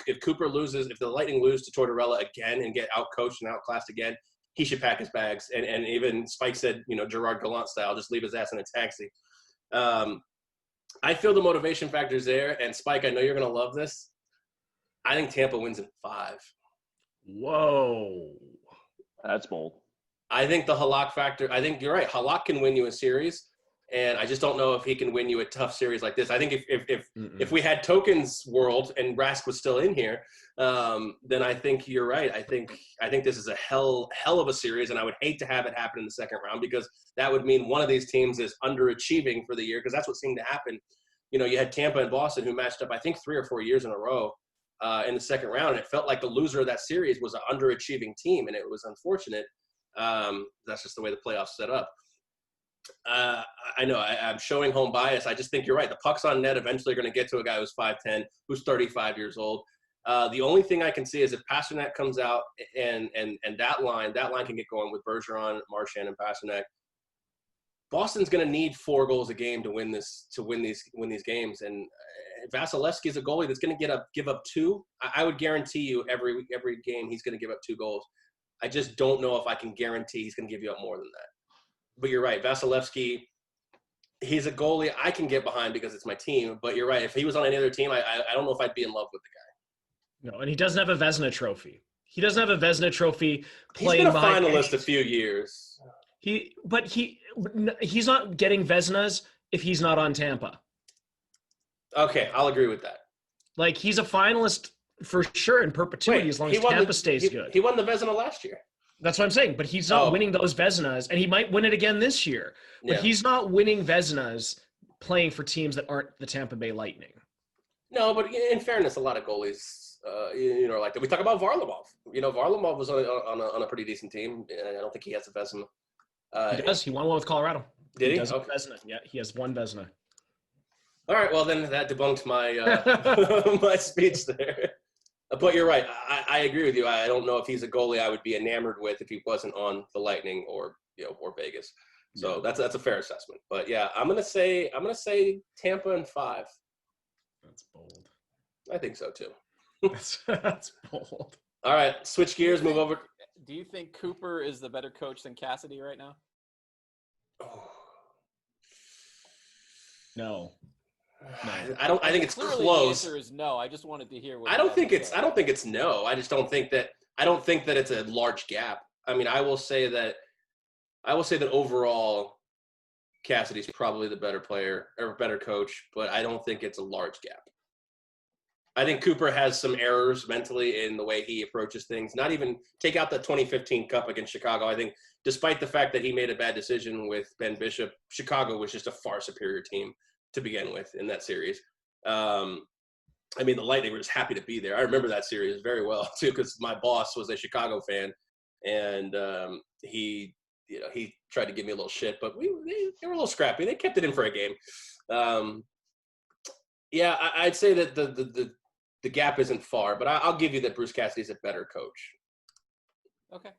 if Cooper loses, if the Lightning lose to Tortorella again and get outcoached and outclassed again, he should pack his bags. And even Spike said, Gerard Gallant style, just leave his ass in a taxi. I feel the motivation factor's there. And Spike, I know you're going to love this. I think Tampa wins in 5. Whoa. That's bold. I think the Halak factor, I think you're right. Halak can win you a series. And I just don't know if he can win you a tough series like this. I think if we had Tokens World and Rask was still in here, then I think you're right. I think this is a hell of a series, and I would hate to have it happen in the second round because that would mean one of these teams is underachieving for the year because that's what seemed to happen. You had Tampa and Boston who matched up, I think, 3 or 4 years in a row in the second round, and it felt like the loser of that series was an underachieving team, and it was unfortunate. That's just the way the playoffs set up. I know I'm showing home bias. I just think you're right. The puck's on net eventually are going to get to a guy who's 5'10", who's 35 years old. The only thing I can see is if Pasternak comes out and that line can get going with Bergeron, Marchand, and Pasternak. Boston's going to need 4 goals a game to win these games. And Vasilevsky is a goalie that's going to give up 2. I would guarantee you every game he's going to give up 2 goals. I just don't know if I can guarantee he's going to give you up more than that. But you're right, Vasilevsky, he's a goalie I can get behind because it's my team. But you're right, if he was on any other team, I don't know if I'd be in love with the guy. No, and he doesn't have a Vezina trophy. He doesn't have a Vezina trophy playing He's been a behind finalist a few years. He's not getting Vezinas if he's not on Tampa. Okay, I'll agree with that. Like, he's a finalist for sure in perpetuity as long as Tampa stays good. He won the Vezina last year. That's what I'm saying. But he's not winning those Vezinas, and he might win it again this year. But he's not winning Vezinas playing for teams that aren't the Tampa Bay Lightning. No, but in fairness, a lot of goalies, are like that. We talk about Varlamov. Varlamov was on a pretty decent team, and I don't think he has a Vezina. He does. He won one with Colorado. Did he? Does have a Vezina. Yeah, he has 1 Vezina. All right, well, then that debunked my my speech there. But you're right. I agree with you. I don't know if he's a goalie I would be enamored with if he wasn't on the Lightning or Vegas. So that's a fair assessment. But yeah, I'm gonna say Tampa in 5. That's bold. I think so too. That's bold. All right, switch gears. Move over. Do you think Cooper is the better coach than Cassidy right now? No. I think it's Clearly close. The answer is no. I just wanted to hear what. I don't think it's no. I just don't think that it's a large gap. I mean, I will say that overall Cassidy's probably the better player or better coach, but I don't think it's a large gap. I think Cooper has some errors mentally in the way he approaches things. Not even take out the 2015 Cup against Chicago. I think despite the fact that he made a bad decision with Ben Bishop, Chicago was just a far superior team to begin with in that series. The Lightning were just happy to be there. I remember that series very well too, because my boss was a Chicago fan, and he tried to give me a little shit, but they were a little scrappy. They kept it in for a game. I'd say that the gap isn't far, but I'll give you that Bruce Cassidy's a better coach. Okay.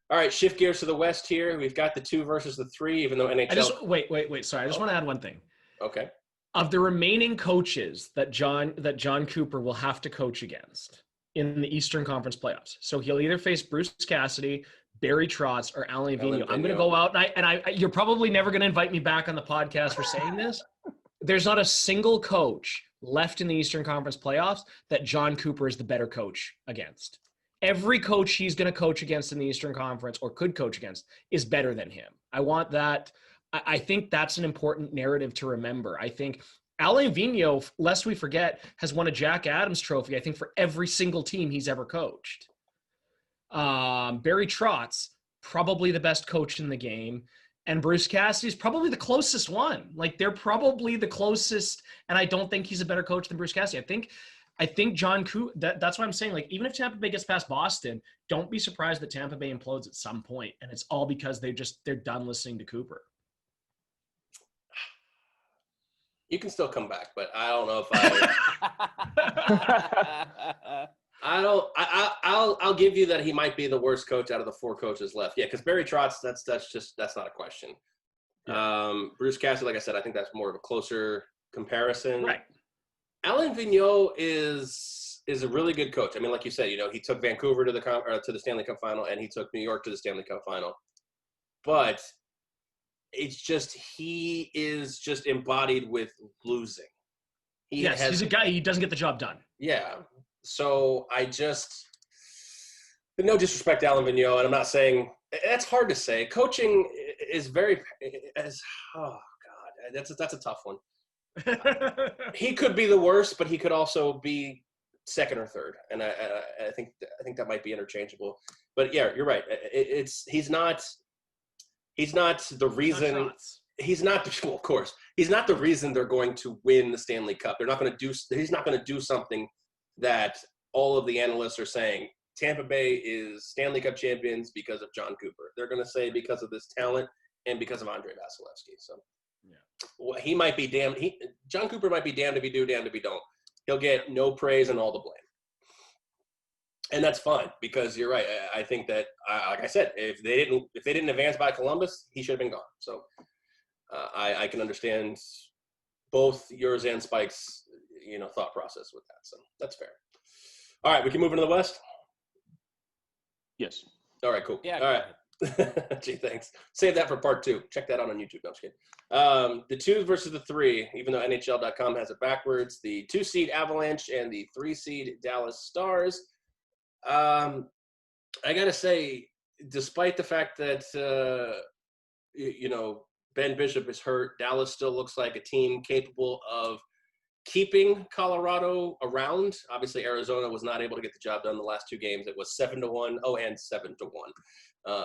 All right, shift gears to the West here. We've got the 2 versus the 3, even though NHL. Wait. Sorry, I just want to add one thing. Okay. Of the remaining coaches that John Cooper will have to coach against in the Eastern Conference playoffs, so he'll either face Bruce Cassidy, Barry Trotz, or Alain Vigneault. I'm going to go out, and you're probably never going to invite me back on the podcast for saying this. There's not a single coach left in the Eastern Conference playoffs that John Cooper is the better coach against. Every coach he's going to coach against in the Eastern Conference or could coach against is better than him. I want that. I think that's an important narrative to remember. I think Alain Vigneault, lest we forget, has won a Jack Adams trophy, I think, for every single team he's ever coached. Barry Trotz, probably the best coach in the game. And Bruce Cassidy's probably the closest one. Like, they're probably the closest, and I don't think he's a better coach than Bruce Cassidy. I think John Cooper, that's what I'm saying. Like, even if Tampa Bay gets past Boston, don't be surprised that Tampa Bay implodes at some point, and it's all because they're done listening to Cooper. You can still come back, but I'll I'll give you that he might be the worst coach out of the 4 coaches left. Yeah, because Barry Trotz, that's not a question. Yeah. Bruce Cassidy, like I said, I think that's more of a closer comparison. Right. Alain Vigneault is a really good coach. I mean, like you said, he took Vancouver to the Stanley Cup final, and he took New York to the Stanley Cup final. But it's just he is just embodied with losing. He's a guy. He doesn't get the job done. Yeah. So no disrespect to Alain Vigneault, and I'm not saying that's hard to say. Coaching is that's a tough one. He could be the worst, but he could also be second or third, and I think that might be interchangeable. But yeah, you're right. He's not the reason. He's not. Well, of course, he's not the reason they're going to win the Stanley Cup. They're not going to do. He's not going to do something that all of the analysts are saying. Tampa Bay is Stanley Cup champions because of John Cooper. They're going to say because of this talent and because of Andrei Vasilevsky. So, yeah, well, he might be damned. John Cooper might be damned if he do, damned if he don't. He'll get no praise and all the blame, and that's fine because you're right. I think that, like I said, if they didn't advance by Columbus, he should have been gone. So, I can understand both yours and Spike's thought process with that. So that's fair. All right, we can move into the West. Yes. All right, cool. Yeah. All right. Gee, thanks. Save that for part 2. Check that out on YouTube. No, I'm just kidding. The 2 versus the 3, even though NHL.com has it backwards, the 2-seed Avalanche and the 3-seed Dallas Stars. I got to say, despite the fact that, Ben Bishop is hurt, Dallas still looks like a team capable of keeping Colorado around. Obviously, Arizona was not able to get the job done the last 2 games. It was 7-1. Oh, and 7-1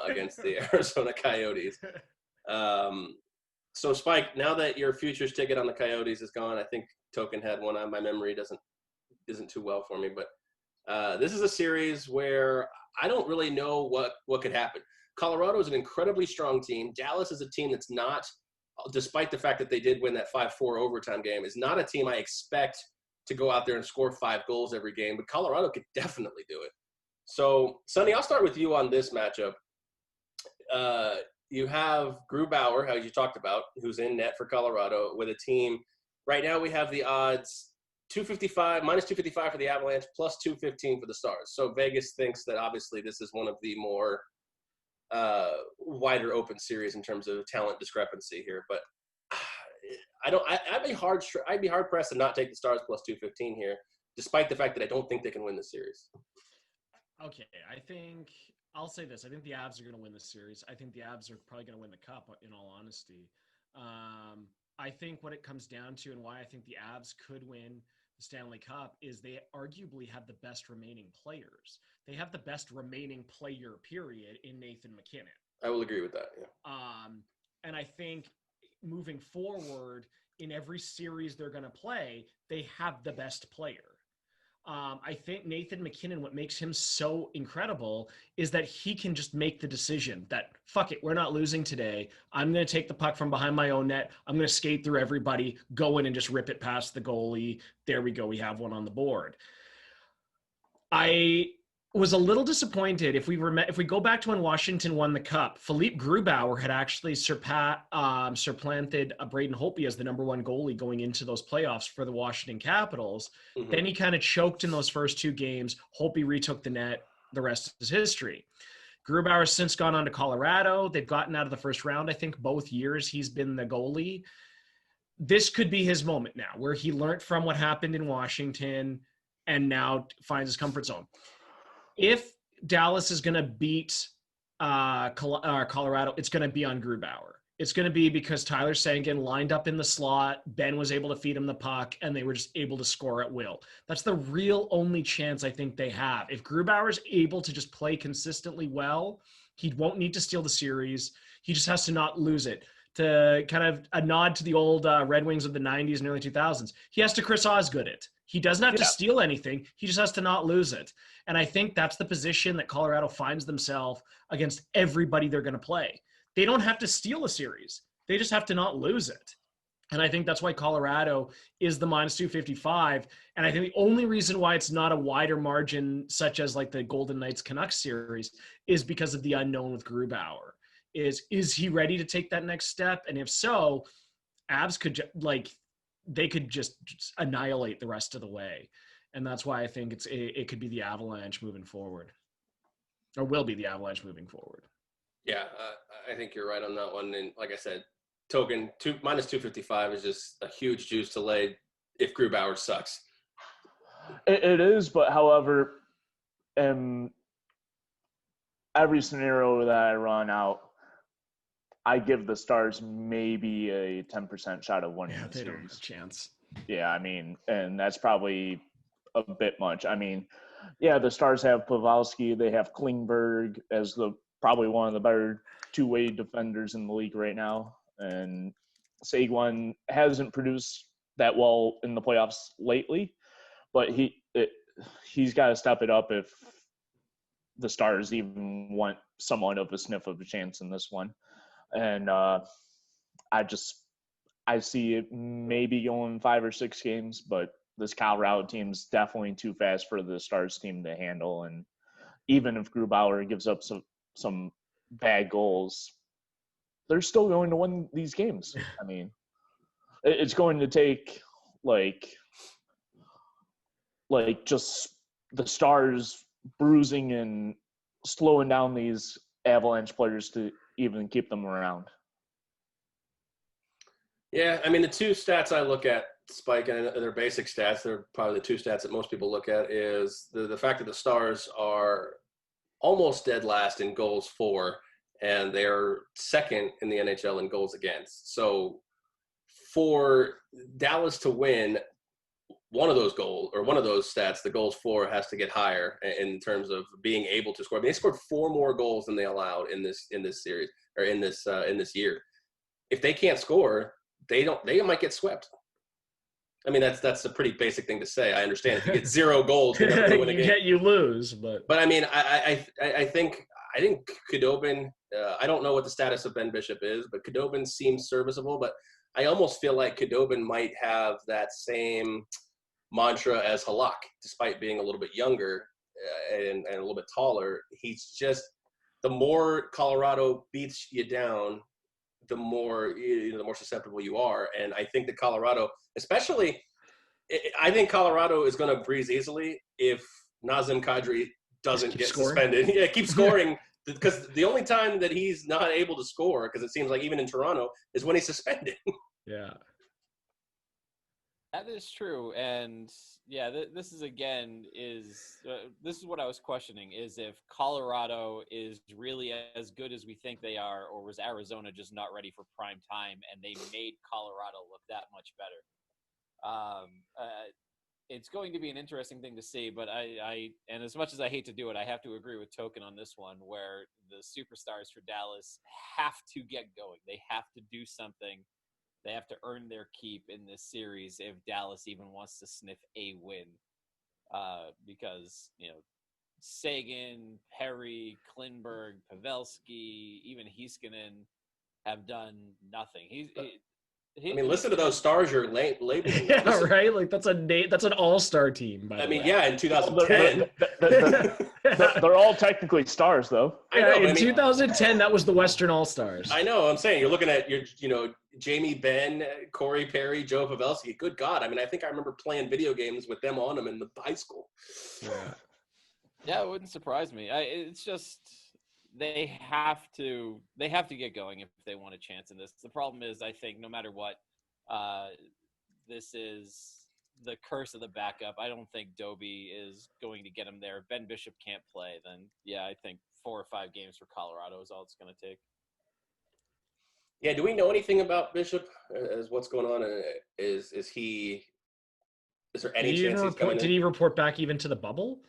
against the Arizona Coyotes. So, Spike, now that your futures ticket on the Coyotes is gone, I think Token had one on. My memory isn't too well for me, but this is a series where I don't really know what could happen. Colorado is an incredibly strong team. Dallas is a team that's not, despite the fact that they did win that 5-4 overtime game, is not a team I expect to go out there and score 5 goals every game, but Colorado could definitely do it. So, Sonny, I'll start with you on this matchup. You have Grubauer, as you talked about, who's in net for Colorado with a team. Right now we have the odds minus 255 for the Avalanche, plus 215 for the Stars. So Vegas thinks that obviously this is one of the more wider open series in terms of talent discrepancy here, but I'd be hard pressed to not take the Stars plus 215 here, despite the fact that I don't think they can win the series. Okay, I'll say this. I think the Avs are going to win this series. I think the Avs are probably going to win the Cup, in all honesty. I think what it comes down to and why I think the Avs could win the Stanley Cup is they arguably have the best remaining players. They have the best remaining player, period, in Nathan MacKinnon. I will agree with that, yeah. And I think moving forward, in every series they're going to play, they have the best player. I think Nathan MacKinnon, what makes him so incredible is that he can just make the decision that, fuck it, we're not losing today. I'm going to take the puck from behind my own net. I'm going to skate through everybody, go in and just rip it past the goalie. There we go. We have one on the board. I was a little disappointed. If we go back to when Washington won the Cup, Philippe Grubauer had actually supplanted Braden Holtby as the number 1 goalie going into those playoffs for the Washington Capitals. Mm-hmm. Then he kind of choked in those first 2 games. Holtby retook the net. The rest is history. Grubauer has since gone on to Colorado. They've gotten out of the first round. I think both years he's been the goalie. This could be his moment now, where he learned from what happened in Washington and now finds his comfort zone. If Dallas is going to beat Colorado, it's going to be on Grubauer. It's going to be because Tyler Seguin lined up in the slot, Ben was able to feed him the puck, and they were just able to score at will. That's the real only chance I think they have. If Grubauer is able to just play consistently well, he won't need to steal the series. He just has to not lose it. To kind of a nod to the old Red Wings of the 90s and early 2000s, he has to Chris Osgood it. He doesn't have to steal anything. He just has to not lose it. And I think that's the position that Colorado finds themselves against everybody they're going to play. They don't have to steal a series. They just have to not lose it. And I think that's why Colorado is the minus 255. And I think the only reason why it's not a wider margin, such as like the Golden Knights Canucks series, is because of the unknown with Grubauer. Is he ready to take that next step? And if so, Avs could they could just annihilate the rest of the way. And that's why I think it could be the Avalanche moving forward, or will be the Avalanche moving forward. Yeah, I think you're right on that one. And like I said, token minus 255 is just a huge juice to lay if Grubauer sucks. It is, but however, every scenario that I run out, I give the Stars maybe a 10% shot of winning the They series. don't have a chance. Yeah, I mean, and that's probably a bit much. I mean, yeah, the Stars have Pavelski, they have Klingberg as probably one of the better two-way defenders in the league right now, and Seguin hasn't produced that well in the playoffs lately, but he's got to step it up if the Stars even want somewhat of a sniff of a chance in this one. And I see it maybe going 5 or 6 games, but this Colorado team's definitely too fast for the Stars team to handle. And even if Grubauer gives up some bad goals, they're still going to win these games. I mean, it's going to take like just the Stars bruising and slowing down these Avalanche players to even keep them around. Yeah, I mean, the two stats I look at, Spike, and they're basic stats, they're probably the two stats that most people look at, is the fact that the Stars are almost dead last in goals for, and they're second in the NHL in goals against. So for Dallas to win, one of those stats, the goals for, has to get higher in terms of being able to score. I mean, they scored 4 more goals than they allowed in this series, or in this year. If they can't score, they might get swept. I mean, that's a pretty basic thing to say. I understand if you get 0 goals, you're never going to win a game. You lose, but I mean, I think Khudobin. I don't know what the status of Ben Bishop is, but Khudobin seems serviceable. But I almost feel like Khudobin might have that same mantra as Halak, despite being a little bit younger and a little bit taller. He's just, the more Colorado beats you down, the more susceptible you are. And I think that Colorado, especially, I think Colorado is going to breeze easily if Nazem Kadri doesn't get suspended. Yeah, keep scoring, because the only time that he's not able to score, because it seems like even in Toronto, is when he's suspended. Yeah. That is true. And yeah, this is this is what I was questioning, is if Colorado is really as good as we think they are, or was Arizona just not ready for prime time and they made Colorado look that much better. It's going to be an interesting thing to see, but and as much as I hate to do it, I have to agree with Token on this one, where the superstars for Dallas have to get going. They have to do something. They have to earn their keep in this series if Dallas even wants to sniff a win. Because, Seguin, Perry, Klingberg, Pavelski, even Heiskanen have done nothing. Listen to those stars you're labeling. Yeah, right? Like, that's an all-star team, by the way. Yeah, in 2010. They're all technically stars, though. I know, in 2010, that was the Western All-Stars. I know. I'm saying, you're looking at Jamie Benn, Corey Perry, Joe Pavelski. Good God. I mean, I think I remember playing video games with them on them in the high school. Yeah, it wouldn't surprise me. It's just they have to get going if they want a chance in this. The problem is, I think no matter what, this is the curse of the backup. I don't think Doby is going to get him there. If Ben Bishop can't play, then yeah, I think 4 or 5 games for Colorado is all it's going to take. Yeah, do we know anything about Bishop as what's going on? Is there any chance he's coming in? Did he report back even to the bubble?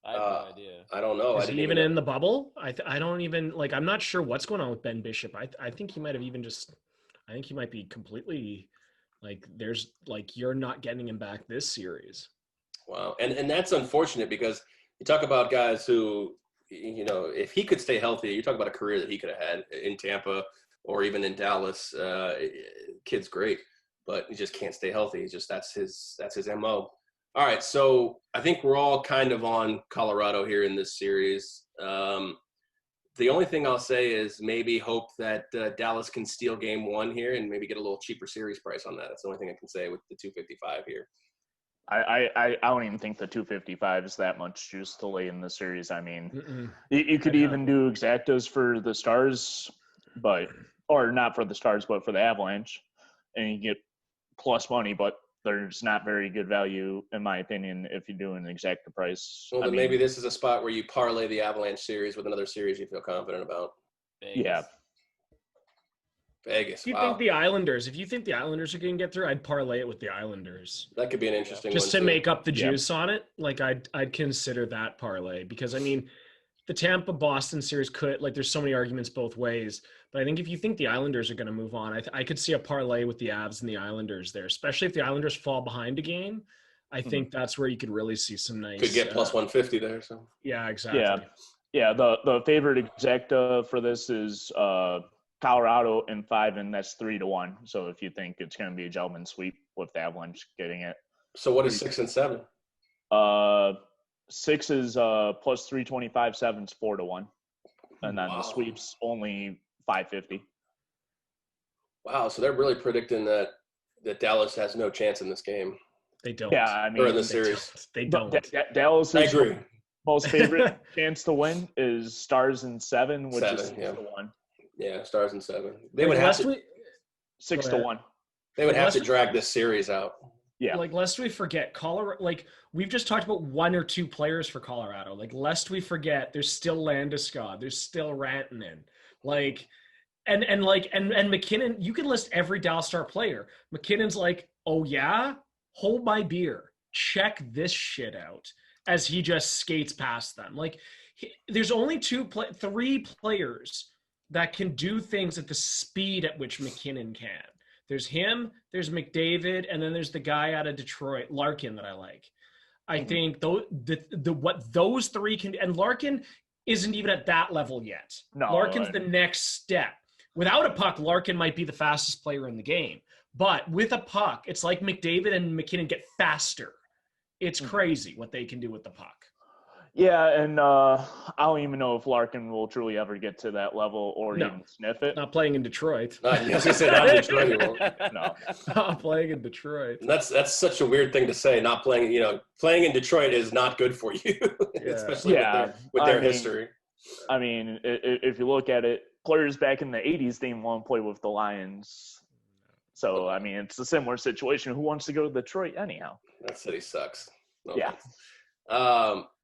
I have no idea. I don't know. Is he even in the bubble? I don't even, I'm not sure what's going on with Ben Bishop. I think he might have even I think he might be completely, you're not getting him back this series. Wow. And that's unfortunate, because you talk about guys who, if he could stay healthy, you talk about a career that he could have had in Tampa or even in Dallas. Kid's great, but he just can't stay healthy. He's just that's his MO. All right, so I think we're all kind of on Colorado here in this series. The only thing I'll say is maybe hope that Dallas can steal game one here and maybe get a little cheaper series price on that. That's the only thing I can say with the 255 here. I don't even think the 255 is that much juice to lay in the series. I mean, you could even do exactas for the Stars, or not for the Stars, but for the Avalanche, and you get plus money, but there's not very good value, in my opinion, if you do an exacta price. Well, then maybe this is a spot where you parlay the Avalanche series with another series you feel confident about. Vegas. Yeah. Vegas. If you think the Islanders are going to get through, I'd parlay it with the Islanders. That could be an interesting just one to too. make up the juice on it. Like I'd consider that parlay because I mean, the Tampa Boston series could there's so many arguments both ways. But I think if you think the Islanders are going to move on, I could see a parlay with the Avs and the Islanders there, especially if the Islanders fall behind a game. I think that's where you could really see some nice. Could get plus 150 there. So yeah, exactly. Yeah. The favorite exacta for this is Colorado in 5, and that's 3-1. So if you think it's going to be a gentleman's sweep with the Avalanche getting it. So what is 6 and 7? 6 is plus 325, 7's 4-1, and then the sweep's only 550. Wow, so they're really predicting that Dallas has no chance in this game. They don't. Yeah, I mean, or in the series. They don't. Dallas I is agree. most favorite chance to win is Stars in 7, which is 6-1. Yeah, Stars in 7. They would have to 6-1. They would have to drag this series out. Yeah. Lest we forget, Colorado, we've just talked about 1 or 2 players for Colorado. Lest we forget, there's still Landeskog, there's still Rantanen. And McKinnon, you can list every Dallas Star player. McKinnon's oh yeah? Hold my beer. Check this shit out as he just skates past them. There's only 3 players that can do things at the speed at which McKinnon can. There's him, there's McDavid, and then there's the guy out of Detroit, Larkin, that I like. I think what those 3 can, and Larkin isn't even at that level yet. No, Larkin's the next step. Without a puck, Larkin might be the fastest player in the game. But with a puck, it's like McDavid and McKinnon get faster. It's crazy what they can do with the puck. Yeah, and I don't even know if Larkin will truly ever get to that level or even sniff it. Not playing in Detroit. I was going to say, not in Detroit, he won't. No. Not playing in Detroit. And that's such a weird thing to say. Not playing, playing in Detroit is not good for you, especially with their history. I mean, if you look at it, players back in the 80s didn't want to play with the Lions. So, I mean, it's a similar situation. Who wants to go to Detroit anyhow? That city sucks. No yeah. Thanks.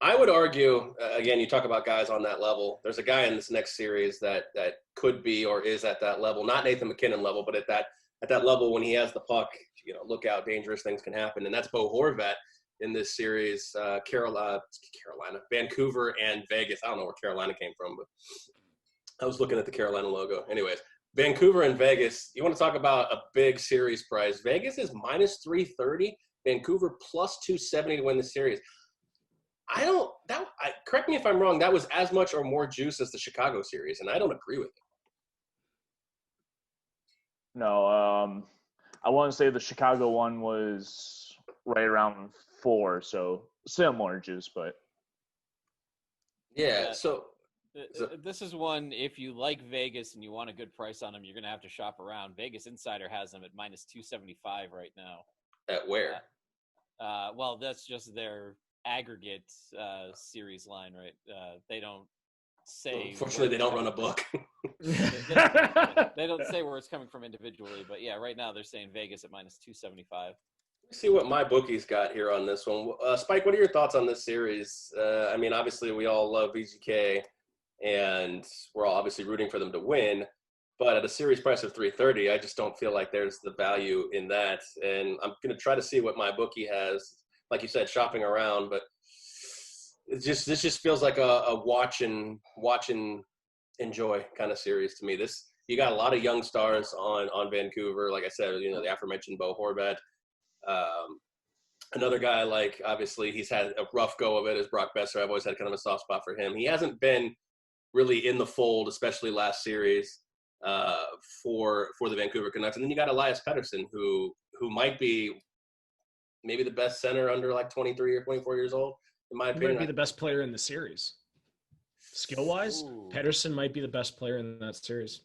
I would argue, again, you talk about guys on that level. There's a guy in this next series that could be or is at that level, not Nathan McKinnon level, but at that level when he has the puck, look out, dangerous things can happen. And that's Bo Horvat in this series, Carolina, Vancouver, and Vegas. I don't know where Carolina came from, but I was looking at the Carolina logo. Anyways, Vancouver and Vegas, you want to talk about a big series price. Vegas is minus 330, Vancouver plus 270 to win the series. Correct me if I'm wrong, that was as much or more juice as the Chicago series, and I don't agree with it. No, I want to say the Chicago one was right around 4, so similar juice, but. Yeah, so. This is one, if you like Vegas and you want a good price on them, you're going to have to shop around. Vegas Insider has them at minus 275 right now. At where? Well, that's just their aggregate series line, right? They don't say. Unfortunately, they don't run a book. They don't say where it's coming from individually, but yeah, right now they're saying Vegas at minus 275. Let's see what my bookie's got here on this one. Spike, what are your thoughts on this series? I mean, obviously, we all love VGK, and we're all obviously rooting for them to win. But at a series price of 330, I just don't feel like there's the value in that. And I'm going to try to see what my bookie has. Like you said, shopping around, but this just feels like a watch and enjoy kind of series to me. You got a lot of young stars on Vancouver. Like I said, the aforementioned Bo Horvat. Another guy, obviously he's had a rough go of it, is Brock Besser. I've always had kind of a soft spot for him. He hasn't been really in the fold, especially last series. for the Vancouver Canucks. And then you got Elias Pettersson, who might be maybe the best center under like 23 or 24 years old, in my He opinion. might be the best player in the series. Skill-wise, Pettersson might be the best player in that series.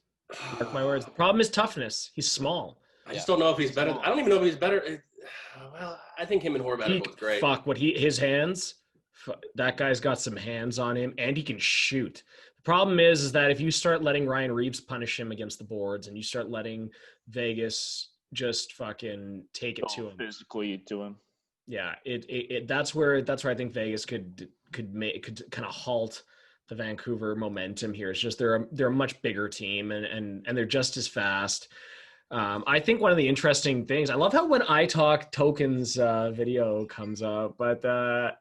Mark my words. The problem is toughness. He's small. I just don't know if he's better. I don't even know if he's better. Well, I think him and Horvat are both great. His hands. That guy's got some hands on him, and he can shoot. The problem is that if you start letting Ryan Reeves punish him against the boards, and you start letting Vegas just fucking take it to him physically to him, yeah, that's where I think Vegas could kind of halt the Vancouver momentum here. It's just they're a much bigger team, and they're just as fast. I think one of the interesting things, I love how when I talk tokens video comes up, but I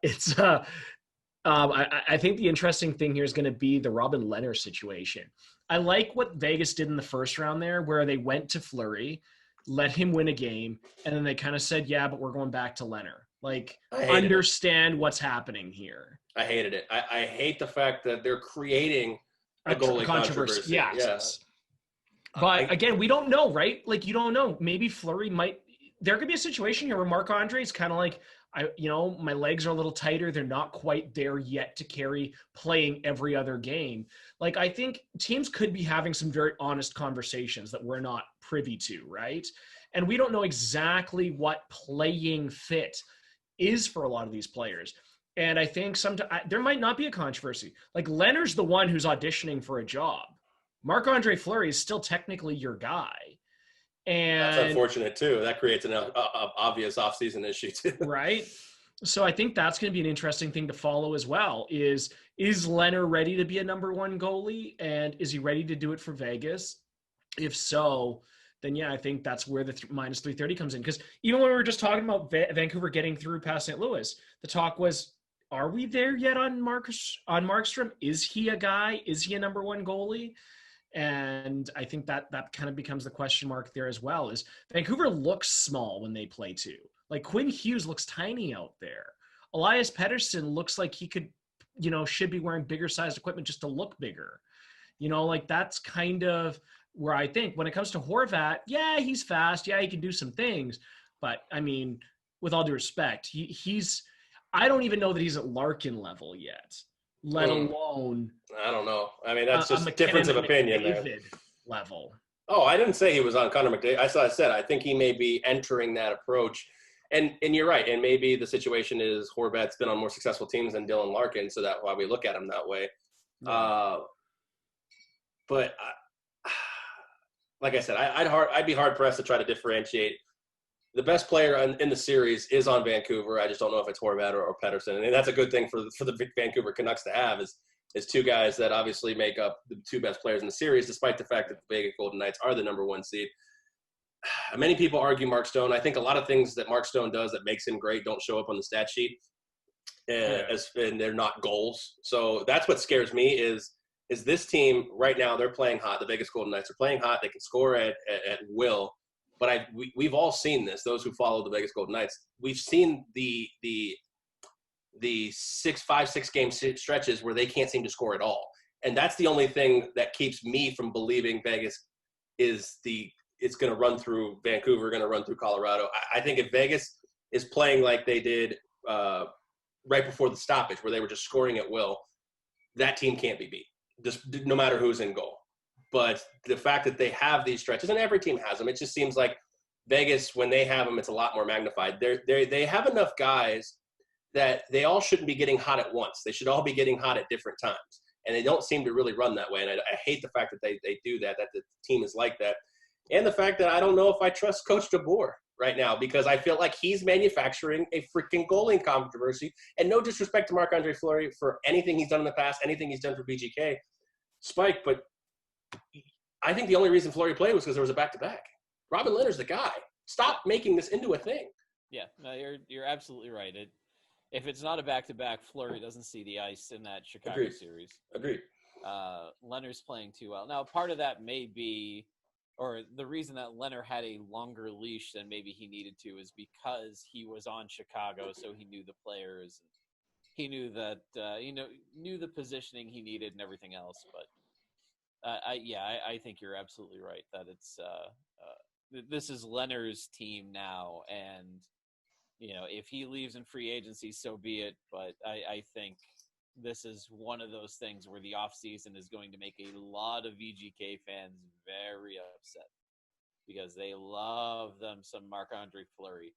think the interesting thing here is going to be the Robin Lehner situation. I like what Vegas did in the first round there, where they went to Fleury, let him win a game, and then they kind of said, yeah, but we're going back to Lehner. Like, understand what's happening here. I hated it. I hate the fact that they're creating a goalie controversy. Yes. But again, we don't know, right? Like, you don't know. Maybe Fleury might – there could be a situation here where Marc-Andre is kind of like, my legs are a little tighter. They're not quite there yet to carry playing every other game. Like, I think teams could be having some very honest conversations that we're not privy to, right? And we don't know exactly what playing fit is for a lot of these players. And I think there might not be a controversy. Like, Lehner's the one who's auditioning for a job. Marc-Andre Fleury is still technically your guy. And that's unfortunate too. That creates an obvious offseason issue too. Right? So I think that's going to be an interesting thing to follow as well. Is Lehner ready to be a number one goalie? And is he ready to do it for Vegas? If so, then yeah, I think that's where the minus 330 comes in. Because even when we were just talking about Vancouver getting through past St. Louis, the talk was, are we there yet on Markstrom? Is he a guy? Is he a number one goalie? And I think that kind of becomes the question mark there as well. Is Vancouver looks small when they play too. Like, Quinn Hughes looks tiny out there. Elias Pettersson looks like he could, should be wearing bigger sized equipment just to look bigger. Like, that's kind of where I think when it comes to Horvat, yeah, he's fast. Yeah, he can do some things. But I mean, with all due respect, he's I don't even know that he's at Larkin level yet. Let alone, I don't know. I mean, that's just a difference of opinion there. Level. Oh, I didn't say he was on Connor McDavid. I said I think he may be entering that approach. And you're right. And maybe the situation is Horvat's been on more successful teams than Dylan Larkin, so that's why we look at him that way. Yeah. But like I said, I'd be hard pressed to try to differentiate. The best player in the series is on Vancouver. I just don't know if it's Horvat or Pettersson. And that's a good thing for the Vancouver Canucks to have is two guys that obviously make up the two best players in the series, despite the fact that the Vegas Golden Knights are the number one seed. Many people argue Mark Stone. I think a lot of things that Mark Stone does that makes him great don't show up on the stat sheet, and they're not goals. So that's what scares me is this team right now, they're playing hot. The Vegas Golden Knights are playing hot. They can score at will. But we've all seen this. Those who follow the Vegas Golden Knights, we've seen the 5-6 game stretches where they can't seem to score at all, and that's the only thing that keeps me from believing Vegas it's going to run through Vancouver, going to run through Colorado. I think if Vegas is playing like they did right before the stoppage, where they were just scoring at will, that team can't be beat, just no matter who's in goal. But the fact that they have these stretches, and every team has them, it just seems like Vegas, when they have them, it's a lot more magnified. They have enough guys that they all shouldn't be getting hot at once. They should all be getting hot at different times. And they don't seem to really run that way. And I hate the fact that they do that the team is like that. And the fact that I don't know if I trust Coach DeBoer right now, because I feel like he's manufacturing a freaking goaling controversy. And no disrespect to Marc-Andre Fleury for anything he's done in the past, anything he's done for BGK, Spike, but I think the only reason Fleury played was because there was a back-to-back. Robin Lehner's the guy. Stop making this into a thing. Yeah, no, you're absolutely right. If it's not a back-to-back, Fleury doesn't see the ice in that Chicago series. Agreed. Lehner's playing too well. Now, part of that may be, or the reason that Lehner had a longer leash than maybe he needed to is because he was on Chicago, so he knew the players. He knew that, knew the positioning he needed and everything else, but I think you're absolutely right that it's this is Leonard's team now, and if he leaves in free agency, so be it. But I think this is one of those things where the offseason is going to make a lot of VGK fans very upset because they love them some Marc-Andre Fleury.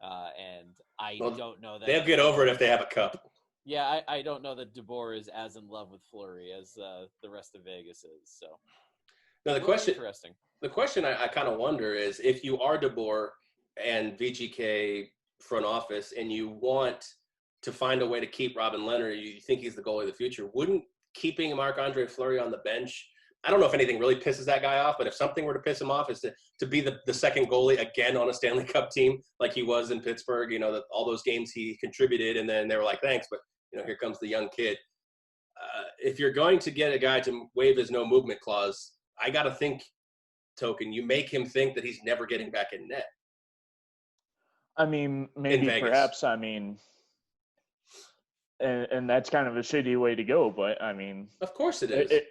And don't know that they'll get over it if they have a cup. Yeah, I don't know that DeBoer is as in love with Fleury as the rest of Vegas is. So now the question I kind of wonder is, if you are DeBoer and VGK front office and you want to find a way to keep Robin Leonard, you think he's the goalie of the future, wouldn't keeping Marc-Andre Fleury on the bench, I don't know if anything really pisses that guy off, but if something were to piss him off is to be the second goalie again on a Stanley Cup team like he was in Pittsburgh, all those games he contributed, and then they were like, thanks, but here comes the young kid. If you're going to get a guy to waive his no movement clause, I got to think, Token, you make him think that he's never getting back in net. I mean, maybe perhaps, and that's kind of a shitty way to go, but I mean, of course it is.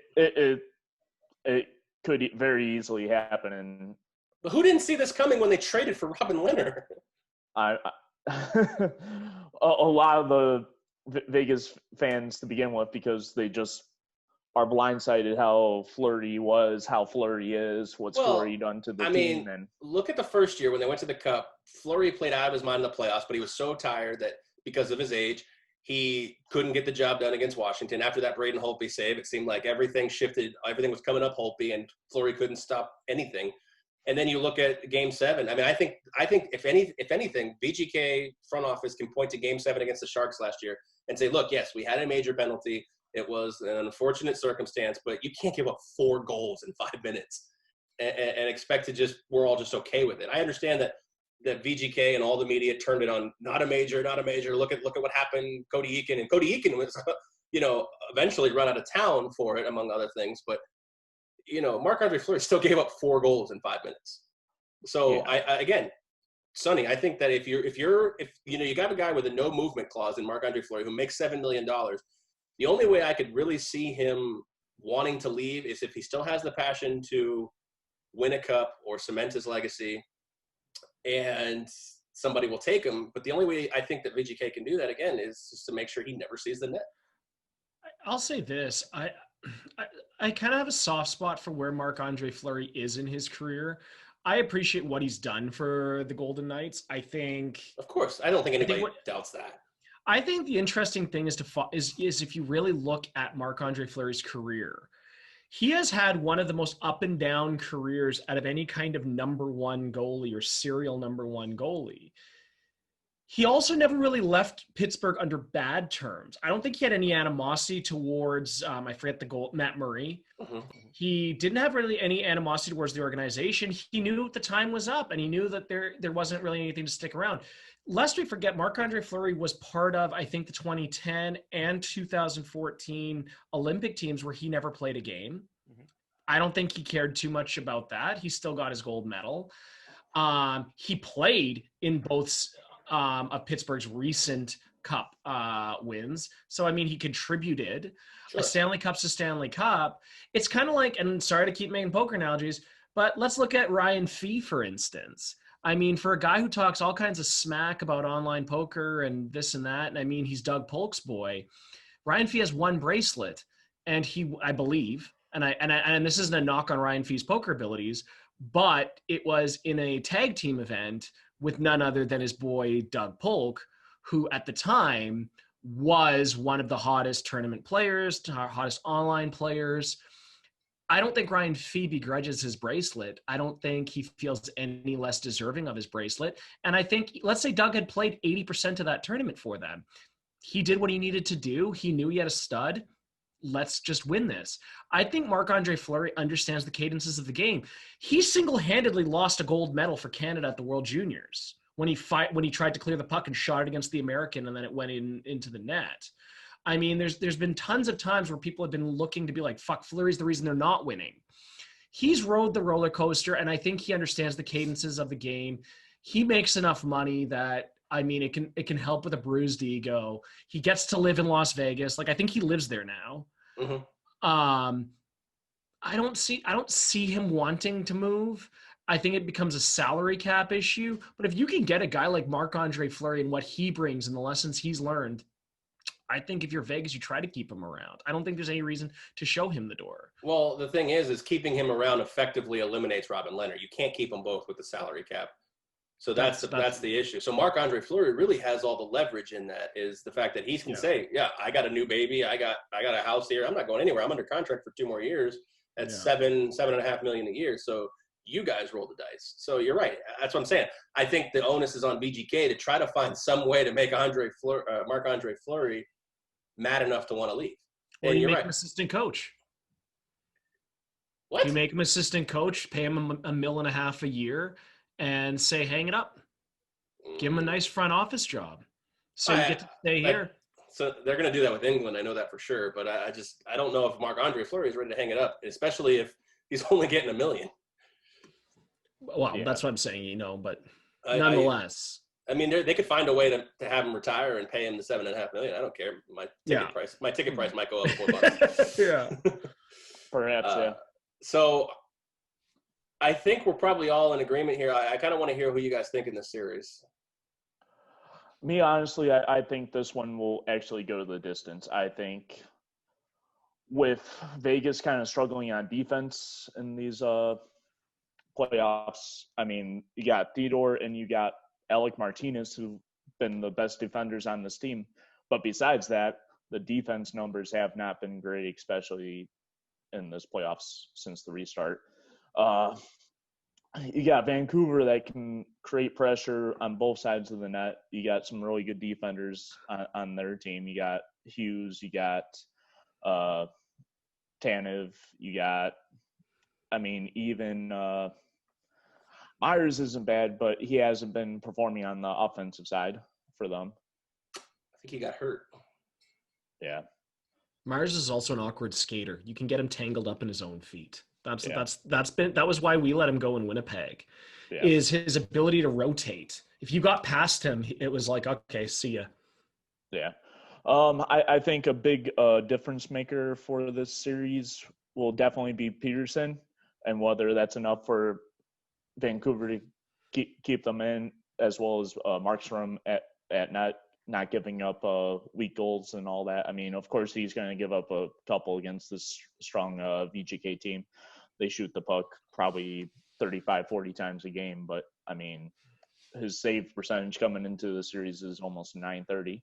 It could very easily happen. But who didn't see this coming when they traded for Robin Leonard? A lot of the Vegas fans to begin with, because they just are blindsided how Fleury was, how Fleury is, what's Fleury done to the team. And look at the first year when they went to the Cup. Fleury played out of his mind in the playoffs, but he was so tired that because of his age, he couldn't get the job done against Washington. After that Braden Holtby save, it seemed like everything shifted. Everything was coming up Holtby, and Fleury couldn't stop anything. And then you look at Game 7. I mean, I think if anything, VGK front office can point to Game 7 against the Sharks last year and say, look, yes, we had a major penalty. It was an unfortunate circumstance, but you can't give up 4 goals in 5 minutes and expect to we're all just okay with it. I understand that VGK and all the media turned it on, not a major. Look at what happened, Cody Eakin. And Cody Eakin was, eventually run out of town for it, among other things. But, Marc-Andre Fleury still gave up 4 goals in 5 minutes. So, yeah. Again, Sonny, I think that if you got a guy with a no movement clause in Marc-Andre Fleury who makes $7 million, the only way I could really see him wanting to leave is if he still has the passion to win a cup or cement his legacy, and somebody will take him. But the only way I think that VGK can do that, again, is just to make sure he never sees the net. I'll say this. I kind of have a soft spot for where Marc-Andre Fleury is in his career. I appreciate what he's done for the Golden Knights. I think, of course, I don't think anybody doubts that. I think the interesting thing is if you really look at Marc-Andre Fleury's career, he has had one of the most up and down careers out of any kind of number one goalie or serial number one goalie. He also never really left Pittsburgh under bad terms. I don't think he had any animosity towards, Matt Murray. Mm-hmm. He didn't have really any animosity towards the organization. He knew the time was up, and he knew that there wasn't really anything to stick around. Lest we forget, Marc-Andre Fleury was part of, I think, the 2010 and 2014 Olympic teams where he never played a game. Mm-hmm. I don't think he cared too much about that. He still got his gold medal. He played in both of Pittsburgh's recent Cup wins. So, I mean, he contributed. Sure. A Stanley Cup's a Stanley Cup. It's kind of like, and sorry to keep making poker analogies, but let's look at Ryan Fee, for instance. I mean, for a guy who talks all kinds of smack about online poker and this and that, and I mean, he's Doug Polk's boy, Ryan Fee has 1 bracelet, and I believe, and this isn't a knock on Ryan Fee's poker abilities, but it was in a tag team event with none other than his boy, Doug Polk, who at the time was one of the hottest tournament players, hottest online players. I don't think Ryan Fee begrudges his bracelet. I don't think he feels any less deserving of his bracelet. And I think, let's say Doug had played 80% of that tournament for them. He did what he needed to do. He knew he had a stud. Let's just win this. I think Marc-Andre Fleury understands the cadences of the game. He single-handedly lost a gold medal for Canada at the World Juniors when he tried to clear the puck and shot it against the American, and then it went into the net. I mean, there's been tons of times where people have been looking to be like, fuck, Fleury's the reason they're not winning. He's rode the roller coaster, and I think he understands the cadences of the game. He makes enough money that, I mean, it can help with a bruised ego. He gets to live in Las Vegas. Like, I think he lives there now. Mm-hmm. I don't see him wanting to move. I think it becomes a salary cap issue. But if you can get a guy like Marc-Andre Fleury and what he brings and the lessons he's learned, I think if you're Vegas, you try to keep him around. I don't think there's any reason to show him the door. Well, the thing is keeping him around effectively eliminates Robin Leonard. You can't keep them both with the salary cap. So that's the issue. So Marc-Andre Fleury really has all the leverage in that, is the fact that he can say, yeah, I got a new baby. I got a house here. I'm not going anywhere. I'm under contract for 2 more years at $7.5 million a year. So you guys roll the dice. So you're right. That's what I'm saying. I think the onus is on VGK to try to find some way to make Marc-Andre Fleury mad enough to want to leave. Or and you you're make right. him assistant coach. What? You make him assistant coach, pay him $1.5 million a year, and say, hang it up. Give him a nice front office job. So you get to stay here. So they're going to do that with England. I know that for sure. But I don't know if Marc-Andre Fleury is ready to hang it up, especially if he's only getting $1 million. Well, that's what I'm saying, but nonetheless. I mean, they could find a way to have him retire and pay him the $7.5 million. I don't care. My ticket price might go up $4. Yeah. Perhaps, yeah. So I think we're probably all in agreement here. I kind of want to hear who you guys think in this series. Me, honestly, I think this one will actually go to the distance. I think with Vegas kind of struggling on defense in these playoffs, I mean, you got Theodore and you got Alec Martinez, who've been the best defenders on this team. But besides that, the defense numbers have not been great, especially in this playoffs since the restart. You got Vancouver that can create pressure on both sides of the net. You got some really good defenders on their team. You got Hughes, you got Tanev, you got, even Myers isn't bad, but he hasn't been performing on the offensive side for them. I think he got hurt. Yeah. Myers is also an awkward skater. You can get him tangled up in his own feet. That was why we let him go in Winnipeg. Yeah. Is his ability to rotate. If you got past him, it was like, okay, see ya. Yeah. I think a big difference maker for this series will definitely be Peterson, and whether that's enough for Vancouver to keep them in, as well as Markstrom at net, not giving up weak goals and all that. I mean, of course, he's going to give up a couple against this strong VGK team. They shoot the puck probably 35, 40 times a game, but, I mean, his save percentage coming into the series is almost .930.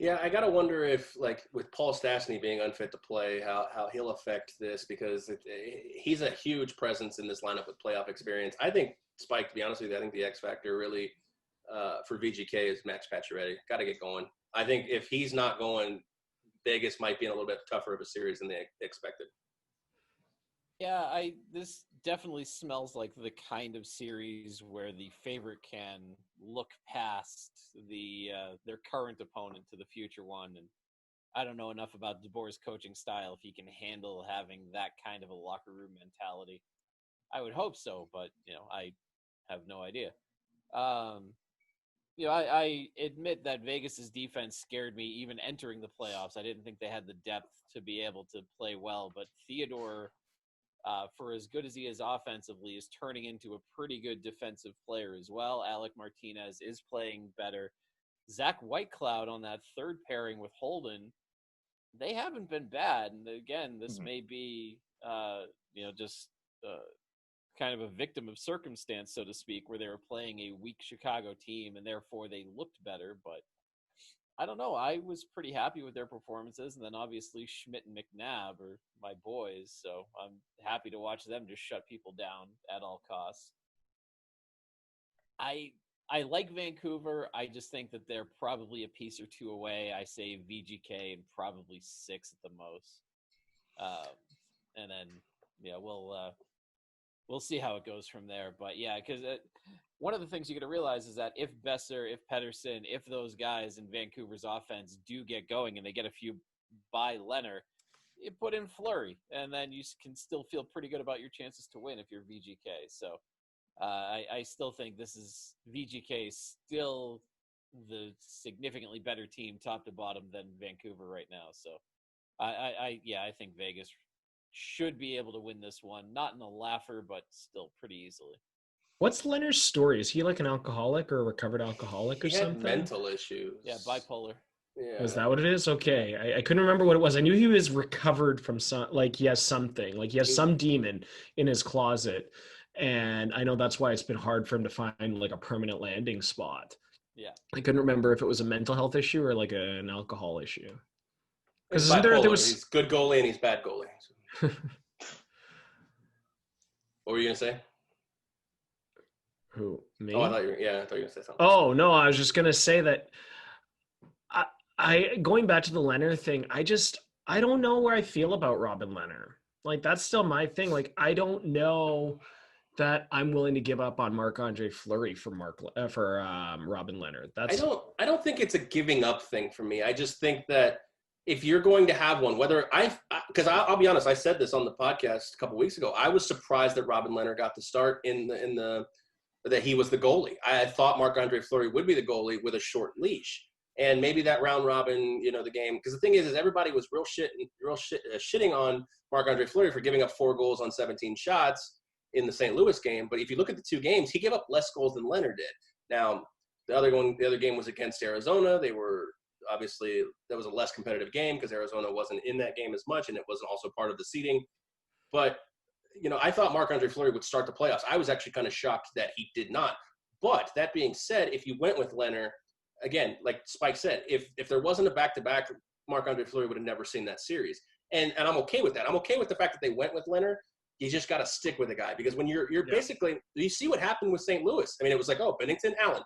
Yeah, I got to wonder if, with Paul Stastny being unfit to play, how he'll affect this, because he's a huge presence in this lineup with playoff experience. I think, Spike, to be honest with you, I think the X factor really for VGK is Max Pacioretty. Got to get going. I think if he's not going, Vegas might be in a little bit tougher of a series than they expected. Yeah, this definitely smells like the kind of series where the favorite can look past their current opponent to the future one. And I don't know enough about DeBoer's coaching style if he can handle having that kind of a locker room mentality. I would hope so, but I have no idea. I admit that Vegas's defense scared me even entering the playoffs. I didn't think they had the depth to be able to play well, but Theodore, for as good as he is offensively, is turning into a pretty good defensive player as well. Alec Martinez is playing better. Zach Whitecloud on that third pairing with Holden, they haven't been bad. And again, this may be, just kind of a victim of circumstance, so to speak, where they were playing a weak Chicago team and therefore they looked better. But I don't know. I was pretty happy with their performances. And then obviously Schmidt and McNabb are my boys. So I'm happy to watch them just shut people down at all costs. I like Vancouver. I just think that they're probably a piece or two away. I say VGK and probably 6 at the most. And then, we'll see how it goes from there. But yeah, because one of the things you got to realize is that if Besser, if Pettersson, if those guys in Vancouver's offense do get going and they get a few by Leonard, you put in Fleury, and then you can still feel pretty good about your chances to win if you're VGK. So I still think this is VGK still the significantly better team top to bottom than Vancouver right now. So I think Vegas should be able to win this one. Not in the laugher, but still pretty easily. What's Leonard's story? Is he like an alcoholic or a recovered alcoholic or He had something? mental issues. Yeah, bipolar. Yeah. Is that what it is? Okay. I couldn't remember what it was. I knew he was recovered from some, like he has something, like he has some demon in his closet. And I know that's why it's been hard for him to find like a permanent landing spot. Yeah. I couldn't remember if it was a mental health issue or like an alcohol issue. Because there was he's good goalie and he's bad goalie. What were you gonna say? Who, me? Oh, I thought you were gonna say something. Oh no, I was just gonna say that I going back to the Leonard thing, I don't know where I feel about Robin Leonard. Like that's still my thing. Like I don't know that I'm willing to give up on Marc-Andre Fleury for Robin Leonard. I don't think it's a giving up thing for me. I just think that if you're going to have one, because I'll be honest, I said this on the podcast a couple weeks ago. I was surprised that Robin Leonard got the start that he was the goalie. I thought Marc-Andre Fleury would be the goalie with a short leash. And maybe that round robin, the game. Because the thing is everybody was shitting on Marc-Andre Fleury for giving up 4 goals on 17 shots in the St. Louis game. But if you look at the 2 games, he gave up less goals than Leonard did. Now, the other game was against Arizona. They were obviously, that was a less competitive game because Arizona wasn't in that game as much, and it wasn't also part of the seeding. But I thought Marc-Andre Fleury would start the playoffs. I was actually kind of shocked that he did not. But that being said, if you went with Leonard, again, like Spike said, if there wasn't a back-to-back, Marc-Andre Fleury would have never seen that series. And I'm okay with that. I'm okay with the fact that they went with Leonard. You just got to stick with the guy because when you're basically, you see what happened with St. Louis. I mean, it was like, oh, Binnington, Allen.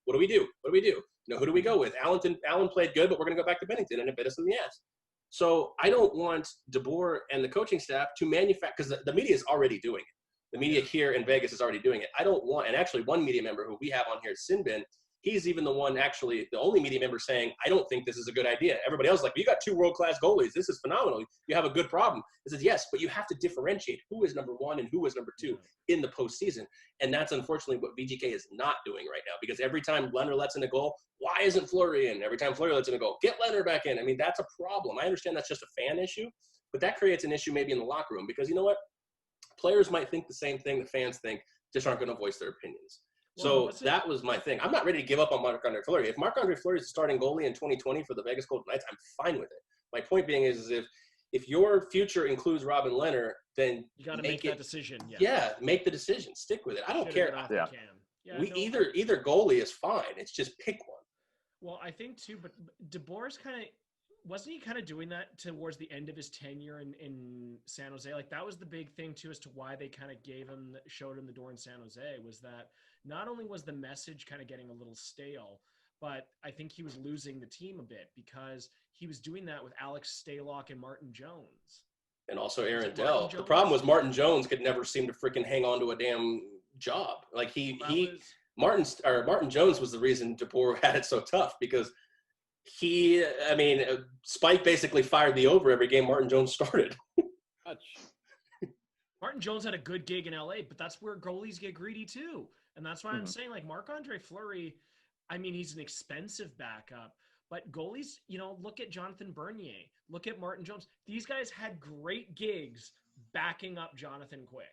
What do we do? Who do we go with? Allen played good, but we're going to go back to Binnington, and it bit us in the ass. So I don't want DeBoer and the coaching staff to manufacture, because the media is already doing it. The media here in Vegas is already doing it. I don't want, and actually one media member who we have on here, Sinbin, he's even the only media member saying, I don't think this is a good idea. Everybody else is like, you got 2 world-class goalies. This is phenomenal. You have a good problem. He says, yes, but you have to differentiate who is number 1 and who is number 2 in the postseason. And that's unfortunately what VGK is not doing right now, because every time Leonard lets in a goal, why isn't Fleury in? Every time Fleury lets in a goal, get Leonard back in. I mean, that's a problem. I understand that's just a fan issue, but that creates an issue maybe in the locker room, because you know what? Players might think the same thing that fans think, just aren't going to voice their opinions. So that was my thing. I'm not ready to give up on Marc-Andre Fleury. If Marc-Andre Fleury is the starting goalie in 2020 for the Vegas Golden Knights, I'm fine with it. My point being is if your future includes Robin Leonard, then you got to make that decision. Yeah, make the decision. Stick with it. I don't care. Either goalie is fine. It's just pick one. Well, I think too, but DeBoer's wasn't he kind of doing that towards the end of his tenure in San Jose? Like that was the big thing too, as to why they kind of showed him the door in San Jose, was that not only was the message kind of getting a little stale, but I think he was losing the team a bit because he was doing that with Alex Stalock and Martin Jones. And also Aaron Dell. The problem was Martin Jones could never seem to freaking hang on to a damn job. Like Martin Jones was the reason DeBoer had it so tough, because Spike basically fired the over every game Martin Jones started. Martin Jones had a good gig in LA, but that's where goalies get greedy too. And that's why I'm saying, like, Marc-Andre Fleury, I mean, he's an expensive backup, but goalies, look at Jonathan Bernier, look at Martin Jones. These guys had great gigs backing up Jonathan Quick,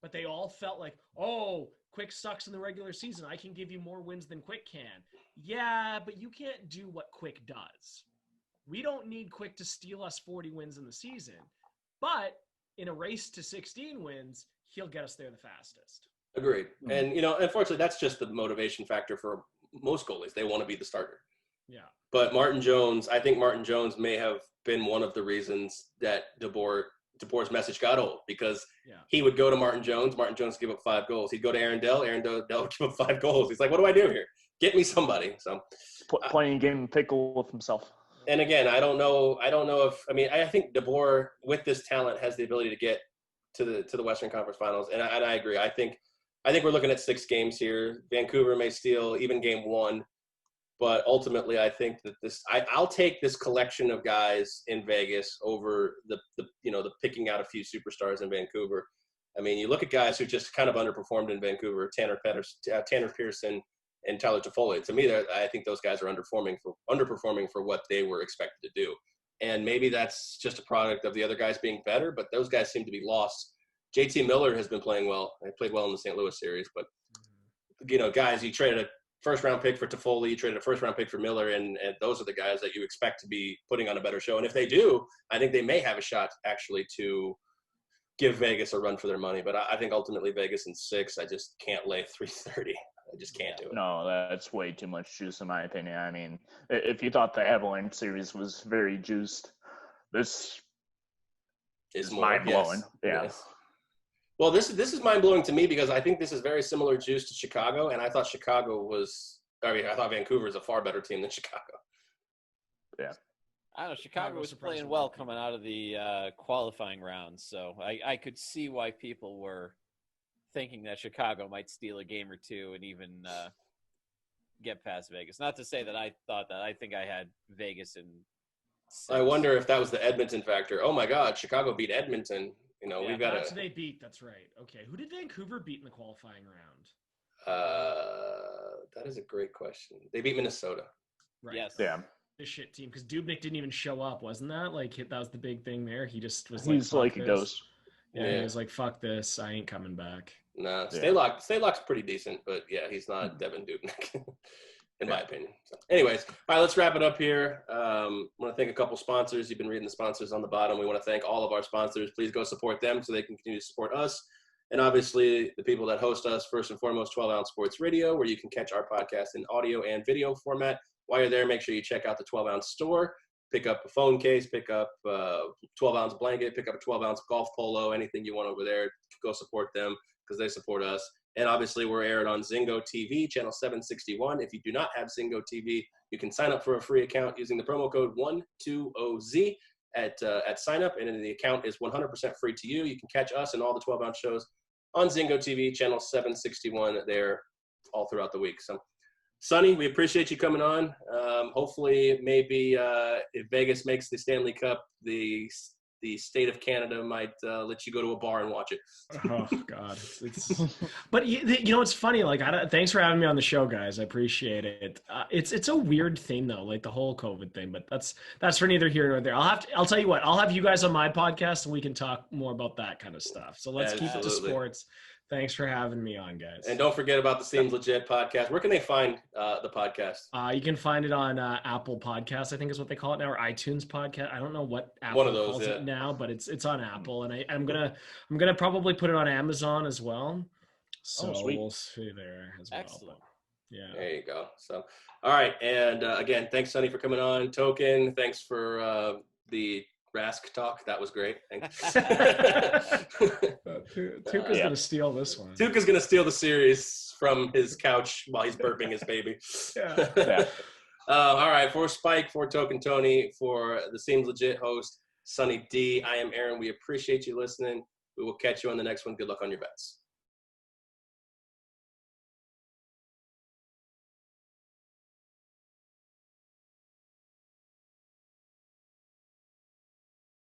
but they all felt like, oh, Quick sucks in the regular season. I can give you more wins than Quick can. Yeah, but you can't do what Quick does. We don't need Quick to steal us 40 wins in the season, but in a race to 16 wins, he'll get us there the fastest. Agreed. And, unfortunately, that's just the motivation factor for most goalies. They want to be the starter. Yeah. But I think Martin Jones may have been one of the reasons that DeBoer's message got old, because he would go to Martin Jones give up 5 goals. He'd go to Aaron Dell would give up 5 goals. He's like, what do I do here? Get me somebody. So playing game pickle with himself. And again, I don't know I think DeBoer with this talent has the ability to get to the Western Conference Finals. And I agree. I think we're looking at 6 games here. Vancouver may steal even game 1, but ultimately I think that I'll take this collection of guys in Vegas over the picking out a few superstars in Vancouver. I mean, you look at guys who just kind of underperformed in Vancouver, Tanner Pearson and Tyler Toffoli. To me, I think those guys are underperforming for what they were expected to do. And maybe that's just a product of the other guys being better, but those guys seem to be lost. JT Miller has been playing well. He played well in the St. Louis series, but guys, you traded a first-round pick for Toffoli, you traded a first-round pick for Miller, and those are the guys that you expect to be putting on a better show. And if they do, I think they may have a shot actually to give Vegas a run for their money. But I think ultimately Vegas in 6. I just can't lay 330. I just can't do it. No, that's way too much juice in my opinion. I mean, if you thought the Avalanche series was very juiced, this is mind-blowing. Yes. Yes. Well, this is mind-blowing to me because I think this is very similar juice to Chicago, and I thought I thought Vancouver is a far better team than Chicago. Yeah. I don't know. Chicago was playing well coming out of the qualifying rounds, so I could see why people were thinking that Chicago might steal a game or two and even get past Vegas. Not to say that I thought that. I think I had Vegas in 6. I wonder if that was the Edmonton factor. Oh, my God, Chicago beat Edmonton. We've got That's who they beat. That's right. Okay, who did Vancouver beat in the qualifying round? That is a great question. They beat Minnesota. Right. Yes. Yeah. The shit team, because Dubnyk didn't even show up, wasn't that? Like, that was the big thing there. He just was like, he's like a ghost. Yeah, he was like, fuck this, I ain't coming back. Nah, Staylock's pretty decent, but yeah, he's not Devin Dubnyk, in my opinion. So, anyways, all right, let's wrap it up here. I want to thank a couple sponsors. You've been reading the sponsors on the bottom. We want to thank all of our sponsors. Please go support them so they can continue to support us. And obviously, the people that host us, first and foremost, 12 Ounce Sports Radio, where you can catch our podcast in audio and video format. While you're there, make sure you check out the 12 Ounce store. Pick up a phone case, pick up a 12-ounce blanket, pick up a 12-ounce golf polo, anything you want over there. Go support them because they support us. And obviously, we're aired on Zingo TV, channel 761. If you do not have Zingo TV, you can sign up for a free account using the promo code 120Z at sign up, and then the account is 100% free to you. You can catch us and all the 12-ounce shows on Zingo TV, channel 761 there all throughout the week. So, Sonny, we appreciate you coming on. Hopefully, maybe if Vegas makes the Stanley Cup, the state of Canada might let you go to a bar and watch it. Oh God! But it's funny. Like, thanks for having me on the show, guys. I appreciate it. It's a weird thing though, like the whole COVID thing. But that's for neither here nor there. I'll tell you what. I'll have you guys on my podcast, and we can talk more about that kind of stuff. So let's keep it to sports. Thanks for having me on, guys. And don't forget about the Seems Legit podcast. Where can they find the podcast? You can find it on Apple Podcasts, I think is what they call it now, or iTunes podcast. I don't know what Apple calls it now, but it's on Apple, and I'm gonna probably put it on Amazon as well. So we'll see there as well. Excellent. But, yeah. There you go. So, all right, and again, thanks, Sonny, for coming on. Token, thanks for the Rask talk. That was great. Thanks. Tuukka's going to steal this one. Tuukka's going to steal the series from his couch while he's burping his baby. Yeah. All right. For Spike, for Token Tony, for the Seems Legit host, Sonny D, I am Aaron. We appreciate you listening. We will catch you on the next one. Good luck on your bets.